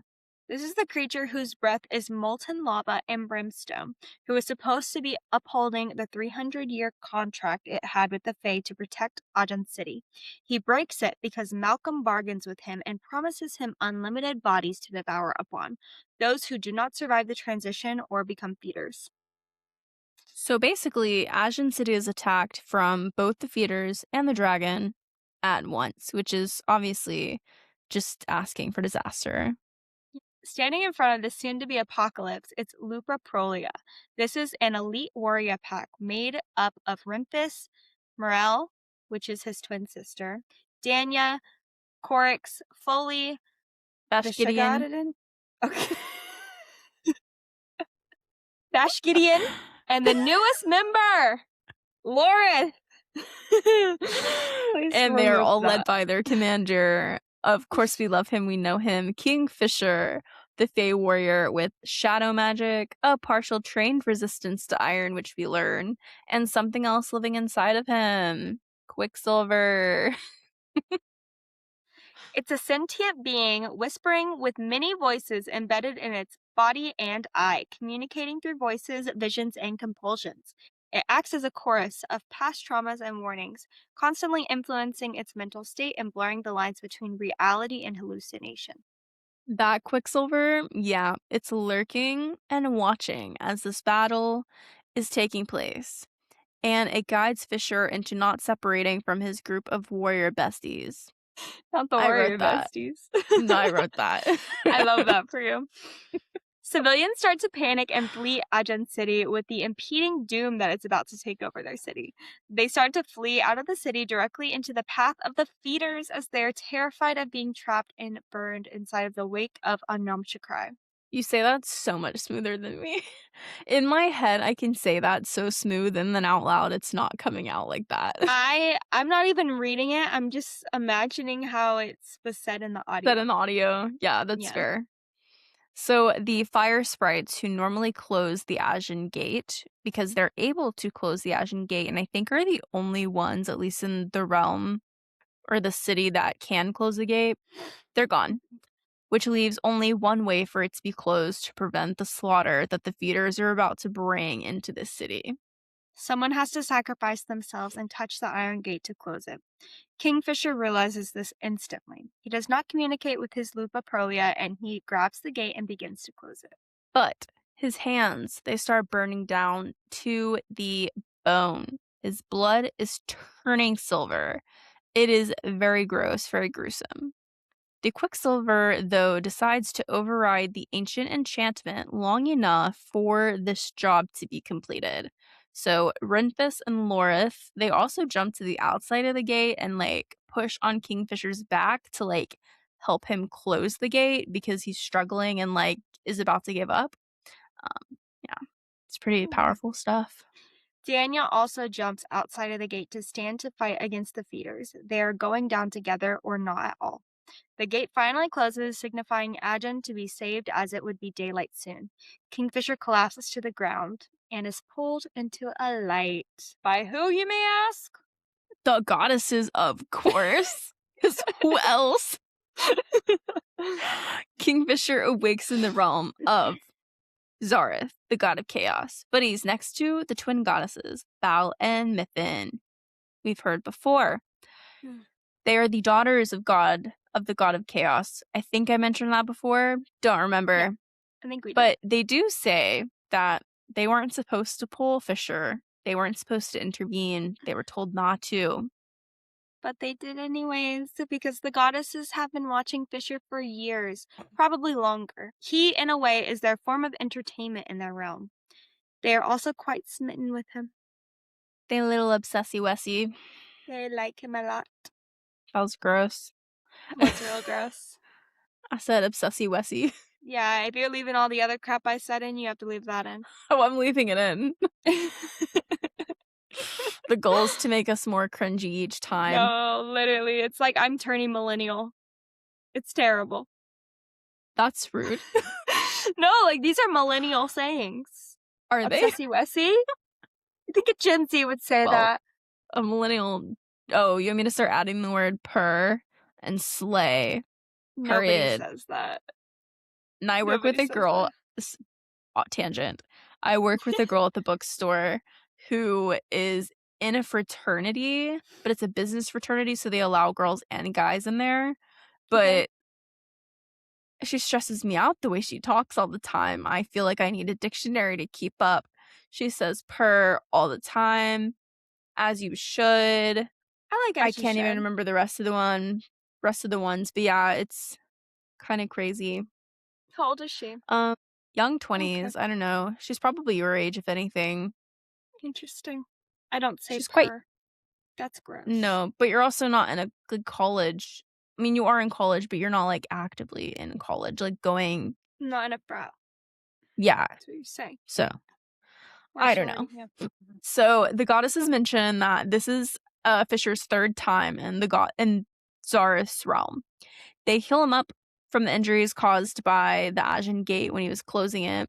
This is the creature whose breath is molten lava and brimstone, who is supposed to be upholding the 300-year contract it had with the Fae to protect Ajun City. He breaks it because Malcolm bargains with him and promises him unlimited bodies to devour upon, those who do not survive the transition or become feeders. So basically, Ajun City is attacked from both the feeders and the dragon at once, which is obviously just asking for disaster. Standing in front of the soon-to-be apocalypse, it's Lupo Proelia. This is an elite warrior pack made up of Rimphis, Morel, which is his twin sister, Danya, Corix, Foley, Bashgideon. Okay. Bashgideon, and the newest member, Lauren. And they're all led by their commander. Of course, we love him. We know him. Kingfisher, the Fae warrior with shadow magic, a partial trained resistance to iron, which we learn, and something else living inside of him. Quicksilver. It's a sentient being whispering with many voices embedded in its body and eye, communicating through voices, visions, and compulsions. It acts as a chorus of past traumas and warnings, constantly influencing its mental state and blurring the lines between reality and hallucination. That Quicksilver, yeah, it's lurking and watching as this battle is taking place. And it guides Fisher into not separating from his group of warrior besties. Not the warrior besties. No, I wrote that. I love that for you. Civilians start to panic and flee Ajun City with the impending doom that is about to take over their city. They start to flee out of the city directly into the path of the feeders as they are terrified of being trapped and burned inside of the wake of Anam Shakrai. You say that so much smoother than me. In my head, I can say that so smooth, and then out loud, it's not coming out like that. I'm not even reading it. I'm just imagining how was said in the audio. Said in the audio. Yeah, that's fair. So the fire sprites who normally close the Ajun Gate, because they're able to close the Ajun Gate, and I think are the only ones, at least in the realm or the city, that can close the gate, they're gone. Which leaves only one way for it to be closed to prevent the slaughter that the feeders are about to bring into this city. Someone has to sacrifice themselves and touch the iron gate to close it. Kingfisher realizes this instantly. He does not communicate with his Lupo Proelia, and he grabs the gate and begins to close it. But his hands, they start burning down to the bone. His blood is turning silver. It is very gross, very gruesome. The Quicksilver, though, decides to override the ancient enchantment long enough for this job to be completed. So Renfus and Lorith, they also jump to the outside of the gate and push on Kingfisher's back to help him close the gate because he's struggling and is about to give up. Yeah, it's pretty powerful stuff. Daniel also jumps outside of the gate to stand to fight against the feeders. They are going down together or not at all. The gate finally closes, signifying Ajun to be saved as it would be daylight soon. Kingfisher collapses to the ground and is pulled into a light. By who, you may ask? The goddesses, of course. Because who else? Kingfisher awakes in the realm of Zareth, the god of chaos, but he's next to the twin goddesses, Bal and Mithrin. We've heard before. They are the daughters of the god of chaos. I think I mentioned that before. Don't remember. Yeah, I think we did. But they do say that they weren't supposed to pull Fisher. They weren't supposed to intervene. They were told not to. But they did anyways, because the goddesses have been watching Fisher for years, probably longer. He, in a way, is their form of entertainment in their realm. They are also quite smitten with him. They little obsessy-wessy. They like him a lot. That was gross. What's real gross? I said obsessy-wessy. Yeah, if you're leaving all the other crap I said in, you have to leave that in. Oh, I'm leaving it in. The goal is to make us more cringy each time. No, literally. It's like I'm turning millennial. It's terrible. That's rude. No, these are millennial sayings. Are they? Obsessy-wessy? I think a Gen Z would say that. A millennial. Oh, you want me to start adding the word per and slay? Nobody says that. And I work with a girl. Tangent. I work with a girl at the bookstore who is in a fraternity, but it's a business fraternity, so they allow girls and guys in there. But she stresses me out the way she talks all the time. I feel like I need a dictionary to keep up. She says per all the time, as you should. I can't even remember the rest of the ones, but yeah, it's kind of crazy. How old is she? Young 20s. Okay. I don't know. She's probably your age, if anything. Interesting. I don't say She's per. That's gross. No, but you're also not in a good college. I mean, you are in college, but you're not actively in college, going. Not in a frat. Yeah. That's what you're saying. So, I don't know. Yeah. So the goddesses mention that this is Fisher's third time in Zareth's realm. They heal him up from the injuries caused by the Ajun Gate when he was closing it.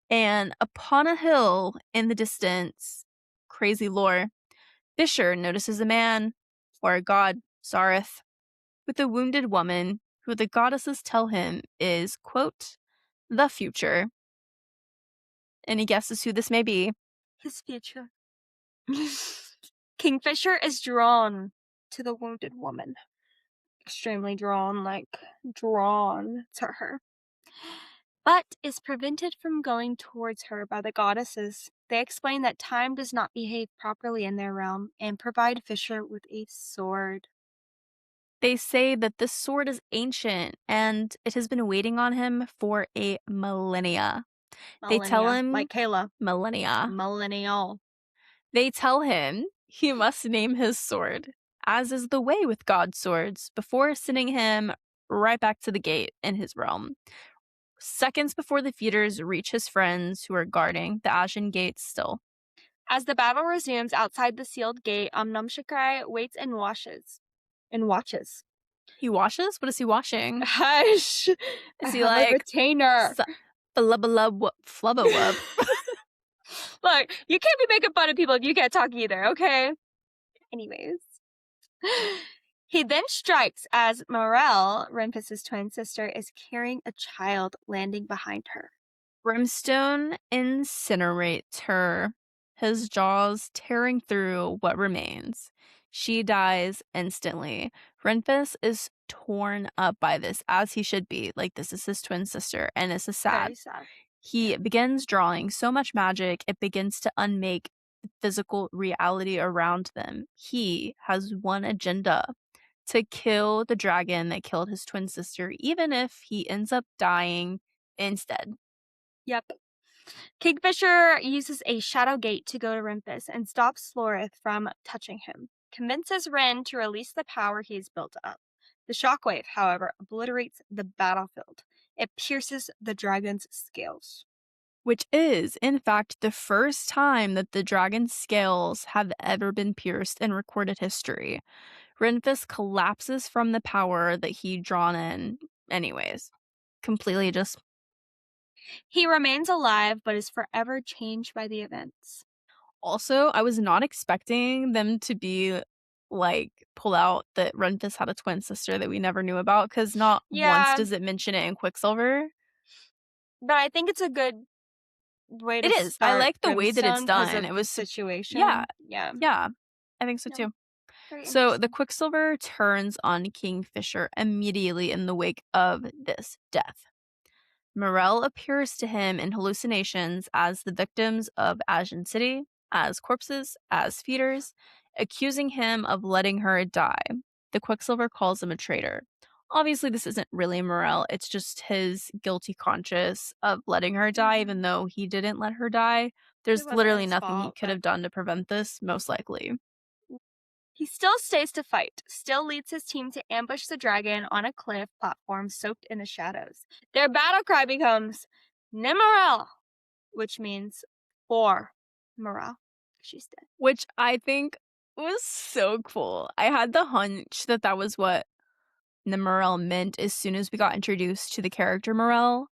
And upon a hill in the distance, crazy lore, Fisher notices a man, or a god, Zareth, with a wounded woman who the goddesses tell him is, quote, the future. Any guesses who this may be? His future. Kingfisher is drawn to the wounded woman. Extremely drawn to her. But is prevented from going towards her by the goddesses. They explain that time does not behave properly in their realm and provide Fisher with a sword. They say that this sword is ancient and it has been waiting on him for a millennia. They tell Millennia. him Like Kayla. millennia. Millennial. They tell him he must name his sword, as is the way with god swords, before sending him right back to the gate in his realm. Seconds before the feeders reach his friends who are guarding the Ajun gate still. As the battle resumes outside the sealed gate, Namshakrai waits and watches. He washes? What is he washing? Hush! I Is he have a like retainer. flubba wub? Look, you can't be making fun of people if you can't talk either, okay? Anyways. He then strikes as Morel, Renfis's twin sister, is carrying a child landing behind her. Brimstone incinerates her, his jaws tearing through what remains. She dies instantly. Renfis is torn up by this, as he should be. Like, this is his twin sister, and this is sad. Very sad. He begins drawing so much magic, it begins to unmake the physical reality around them. He has one agenda: to kill the dragon that killed his twin sister, even if he ends up dying instead. Yep. Kingfisher uses a shadow gate to go to Renfis and stops Florith from touching him, convinces Ren to release the power he has built up. The shockwave, however, obliterates the battlefield. It pierces the dragon's scales. Which is, in fact, the first time that the dragon's scales have ever been pierced in recorded history. Renfis collapses from the power that he'd drawn in, anyways. Completely just. He remains alive, but is forever changed by the events. Also, I was not expecting them to be like pull out that Renfis had a twin sister that we never knew about, because not once does it mention it in Quicksilver. But I think it's a good way to It is. start I like the way that it's done. It was situation. Yeah. Yeah. I think so No. too. Very So the interesting. Quicksilver turns on Kingfisher immediately in the wake of this death. Morel appears to him in hallucinations as the victims of Ajun City, as corpses, as feeders, accusing him of letting her die. The Quicksilver calls him a traitor. Obviously, this isn't really Morel, it's just his guilty conscience of letting her die, even though he didn't let her die. There's wasn't literally his nothing he fault, could but- have done to prevent this, most likely. He still stays to fight, still leads his team to ambush the dragon on a cliff platform soaked in the shadows. Their battle cry becomes Nemorel, which means for Morel. She's dead. Which I think was so cool. I had the hunch that that was what the Morel meant as soon as we got introduced to the character Morel.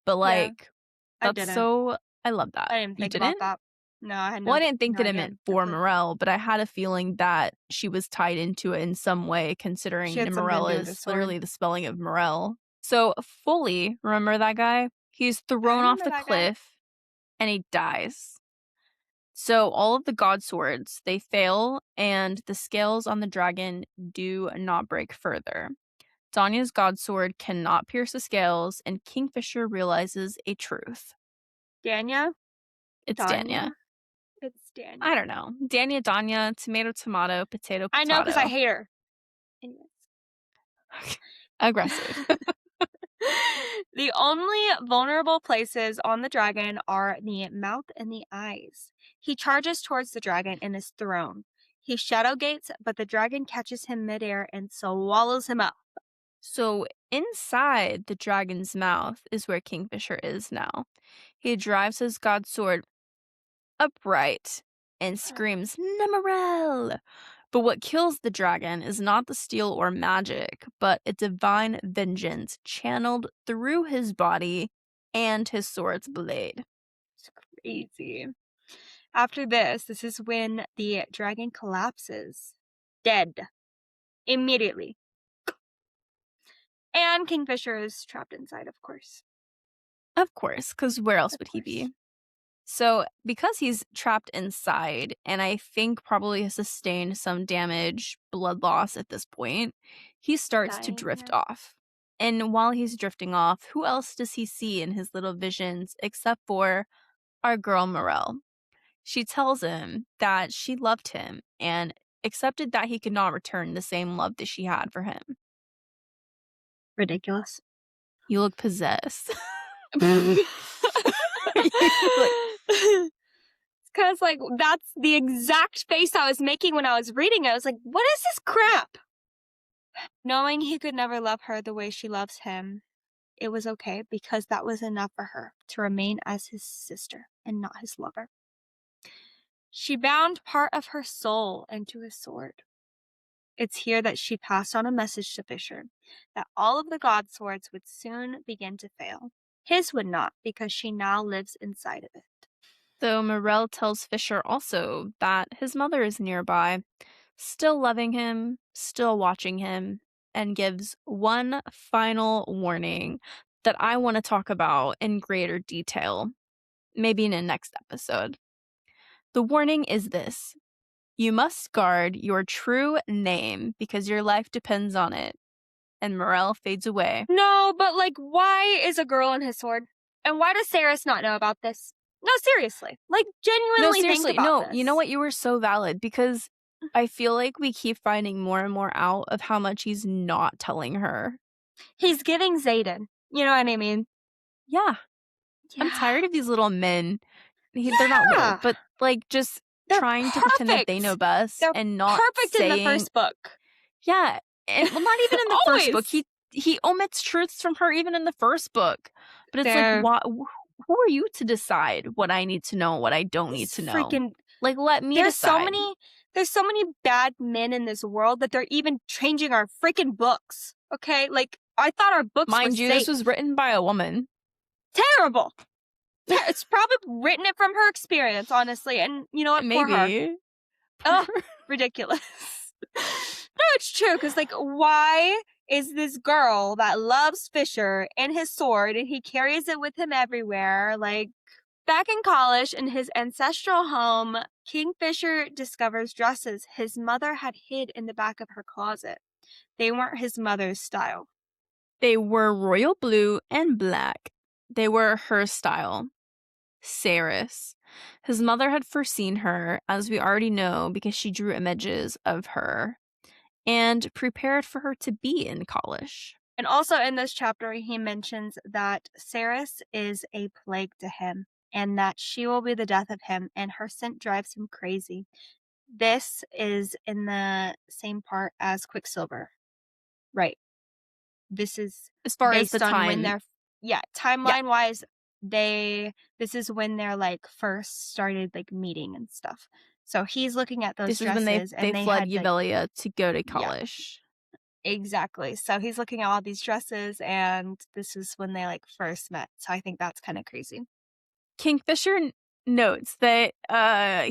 But like, I that's didn't. so, I love that. I didn't You think didn't? about that. No, I had no. Well, I didn't think no that it idea. meant for Morel, but I had a feeling that she was tied into it in some way, considering She had something to Morel do with the is sword. literally the spelling of Morel. So fully, remember that guy? He's thrown off the cliff and he dies. So all of the god swords, they fail, and the scales on the dragon do not break further. Danya's god sword cannot pierce the scales, and Kingfisher realizes a truth. Danya? It's Danya. It's Danya. I don't know. Danya, tomato, tomato, potato, potato. I know, because I hate her. Anyways. Aggressive. The only vulnerable places on the dragon are the mouth and the eyes. He charges towards the dragon and is thrown. He shadow gates, but the dragon catches him midair and swallows him up. So inside the dragon's mouth is where Kingfisher is now. He drives his god sword upright and screams, Nemorel! But what kills the dragon is not the steel or magic, but a divine vengeance channeled through his body and his sword's blade. It's crazy. After this is when the dragon collapses. Dead. Immediately. And Kingfisher is trapped inside, of course. Of course, because where else would he be? So, because he's trapped inside, and I think probably has sustained some damage, blood loss at this point, he starts to drift off. And while he's drifting off, who else does he see in his little visions except for our girl Morel? She tells him that she loved him and accepted that he could not return the same love that she had for him. Ridiculous. You look possessed. Because Like, like that's the exact face I was making when I was reading it. I was like, what is this crap? Knowing he could never love her the way she loves him, it was okay because that was enough for her to remain as his sister and not his lover. She bound part of her soul into his sword. It's here that she passed on a message to Fisher that all of the god swords would soon begin to fail. His would not, because she now lives inside of it. so Morel tells Fisher also that his mother is nearby, still loving him, still watching him, and gives one final warning that I want to talk about in greater detail, maybe in a next episode. The warning is this: you must guard your true name because your life depends on it. And Morel fades away. No, but like, why is a girl in his sword? And why does Saeris not know about this? No, seriously. Like, genuinely think about this. You know what? You were so valid because I feel like we keep finding more and more out of how much he's not telling her. He's giving Xaden. You know what I mean? Yeah. I'm tired of these little men. They're not little, but like just They're trying to pretend that they know best They're and not perfect saying, in the first book. Yeah. And well, not even in the first book. He omits truths from her even in the first book. But it's like, who are you to decide what I need to know and what I don't need to know? Like, let me decide. There's so many bad men in this world that they're even changing our freaking books. Okay? Like, I thought our books were Mind you, safe. this was written by a woman. Terrible. It's probably written it from her experience, honestly. And you know what? Maybe. Poor her. Oh, ridiculous. No, it's true. Because, like, why is this girl that loves Fisher and his sword and he carries it with him everywhere? Like, back in Cahlish, in his ancestral home, Kingfisher discovers dresses his mother had hid in the back of her closet. They weren't his mother's style. They were royal blue and black. They were her style. Saeris. His mother had foreseen her, as we already know, because she drew images of her and prepared for her to be in Kahlish. And also in this chapter, he mentions that Saeris is a plague to him and that she will be the death of him, and her scent drives him crazy. This is in the same part as Quicksilver. Right. This is as far as based the on time. when they're timeline-wise, this is when they're like first started like meeting and stuff. So he's looking at those This dresses, is when they fled Yvelia to go to Kahlish. Yeah, exactly. So he's looking at all these dresses, and this is when they like first met. So I think that's kind of crazy. Kingfisher notes that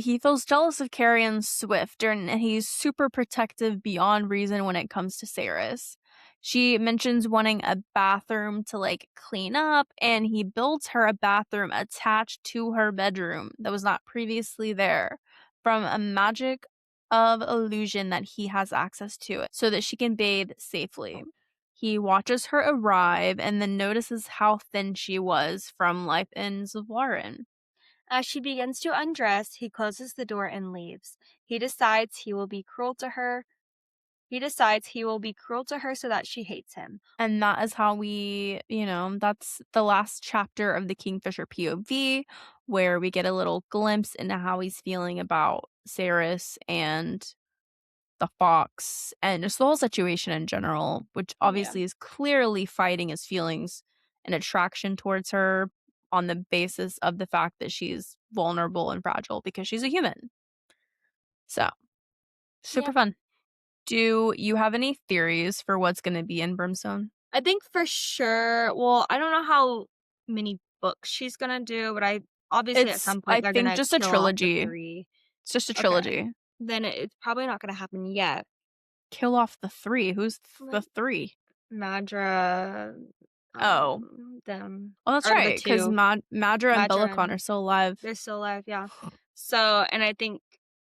he feels jealous of Carrion Swift, and he's super protective beyond reason when it comes to Saeris. She mentions wanting a bathroom to like clean up, and he builds her a bathroom attached to her bedroom that was not previously there from a magic of illusion that he has access to it so that she can bathe safely. He watches her arrive and then notices how thin she was from life in Zilvaren. As she begins to undress, he closes the door and leaves. He decides he will be cruel to her so that she hates him. And that is how that's the last chapter of the Kingfisher POV, where we get a little glimpse into how he's feeling about Saeris and the fox and just the whole situation in general, which obviously is clearly fighting his feelings and attraction towards her on the basis of the fact that she's vulnerable and fragile because she's a human. So, super fun. Do you have any theories for what's going to be in Brimstone? I think for sure, well, I don't know how many books she's going to do, but obviously at some point they're going to just a trilogy. It's just a trilogy. Okay. Then it's probably not going to happen yet. Kill off the three. Who's the three? Madra. Them. Oh, that's right. Because Madra and Bellicon are still alive. They're still alive, yeah. So, and I think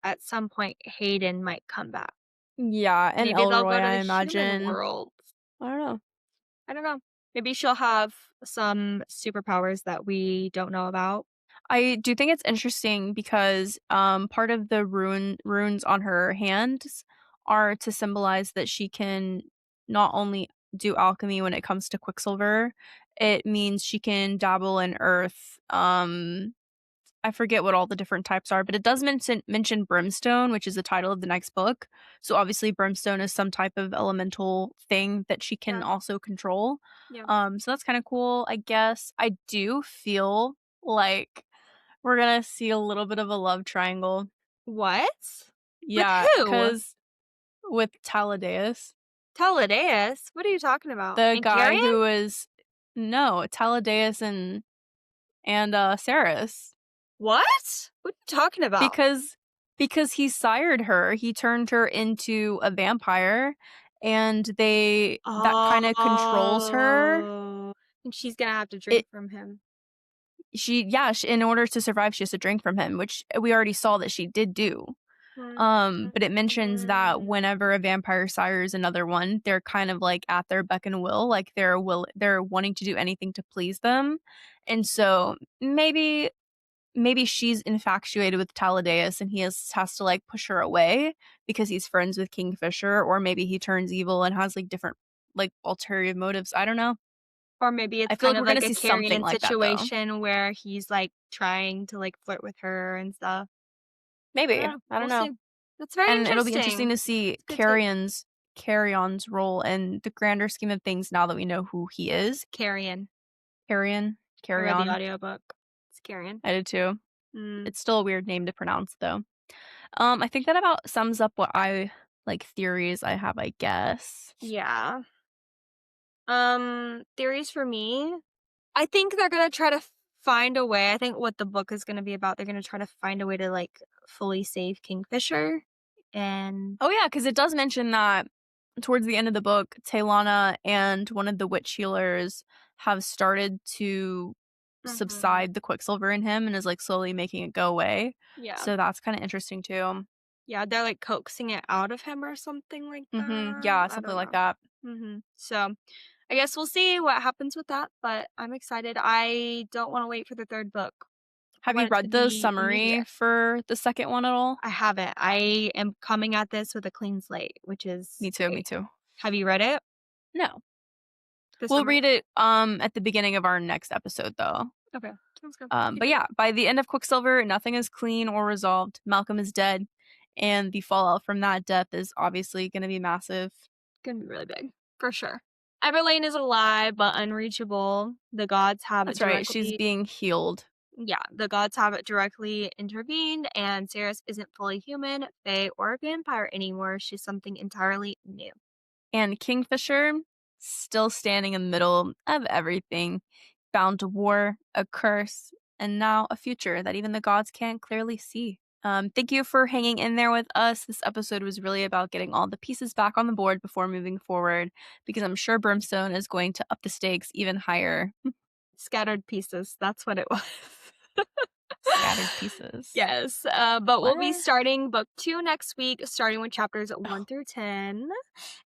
at some point Hayden might come back. Yeah, and maybe Elroy, they'll go to I the imagine. human world. I don't know. Maybe she'll have some superpowers that we don't know about. I do think it's interesting because part of the runes on her hands are to symbolize that she can not only do alchemy when it comes to Quicksilver, it means she can dabble in earth. I forget what all the different types are, but it does mention Brimstone, which is the title of the next book. So obviously Brimstone is some type of elemental thing that she can Yeah. also control. Yeah. So that's kind of cool, I guess. I do feel like we're gonna see a little bit of a love triangle. What? With Yeah, who? because with Taladeus, Taladeus? What are you talking about? the And guy Carrion? who is no, Taladeus and Saeris. What? What are you talking about? Because he sired her, he turned her into a vampire, and that kinda controls her. Oh. And she's gonna have to It drink from him. in order to survive, she has to drink from him, which we already saw that she did do. But it mentions that Mm. whenever a vampire sires another one, they're kind of like at their beck and will, like they're wanting to do anything to please them. And so maybe she's infatuated with Taladeus and he has to like push her away because he's friends with Kingfisher, or maybe he turns evil and has like different like ulterior motives. I don't know. Or maybe I it's feel kind like of we're gonna like a see something Carrion like that though. situation where he's like trying to like flirt with her and stuff. I Maybe. don't know. I don't We'll know. see. That's very And it'll be interesting interesting. to see It's a good take. Carrion's role in the grander scheme of things now that we know who he is. Carrion. Carrion. I read the Carrion. audiobook. It's Carrion. I did too. Mm, It's still a weird name to pronounce though. I think that about sums up what I like theories I have, I guess. yeah. Theories for me. I think they're gonna try to find a way. I think what the book is gonna be about, they're gonna try to find a way to like fully save Kingfisher. And Oh yeah, because it does mention that towards the end of the book, Taylana and one of the witch healers have started to Mhm. subside the Quicksilver in him and is like slowly making it go away. Yeah. So that's kind of interesting too. Yeah, they're like coaxing it out of him or something like that. Yeah, I something don't like know. that. So I guess we'll see what happens with that, but I'm excited. I don't want to wait for the third book. I Have you want it to read the be summary immediate. for the second one at all? I haven't. I am coming at this with a clean slate, which is Me too, me great. too. Have you read it? No. The We'll summary? read it at the beginning of our next episode though. Okay. Sounds good. But Can't wait. yeah, by the end of Quicksilver, nothing is clean or resolved. Malcolm is dead, and the fallout from that death is obviously going to be massive. Gonna be really big. For sure. Everlane is alive but unreachable. The gods have it That's right. She's directly. being healed. Yeah, the gods have it directly intervened, and Saeris isn't fully human, fae, or vampire anymore. She's something entirely new. And Kingfisher, still standing in the middle of everything, bound to war, a curse, and now a future that even the gods can't clearly see. Thank you for hanging in there with us. This episode was really about getting all the pieces back on the board before moving forward, because I'm sure Brimstone is going to up the stakes even higher. Scattered pieces. That's what it was. Scattered pieces. Yes, but we'll be What? starting book 2 next week, starting with chapters 1 through 10,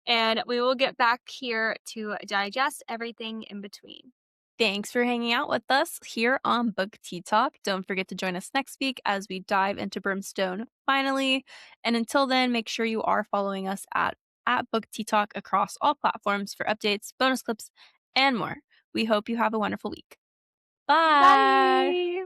and we will get back here to digest everything in between. Thanks for hanging out with us here on Book Tea Talk. Don't forget to join us next week as we dive into Brimstone finally. And until then, make sure you are following us at Book Tea Talk across all platforms for updates, bonus clips, and more. We hope you have a wonderful week. Bye. Bye!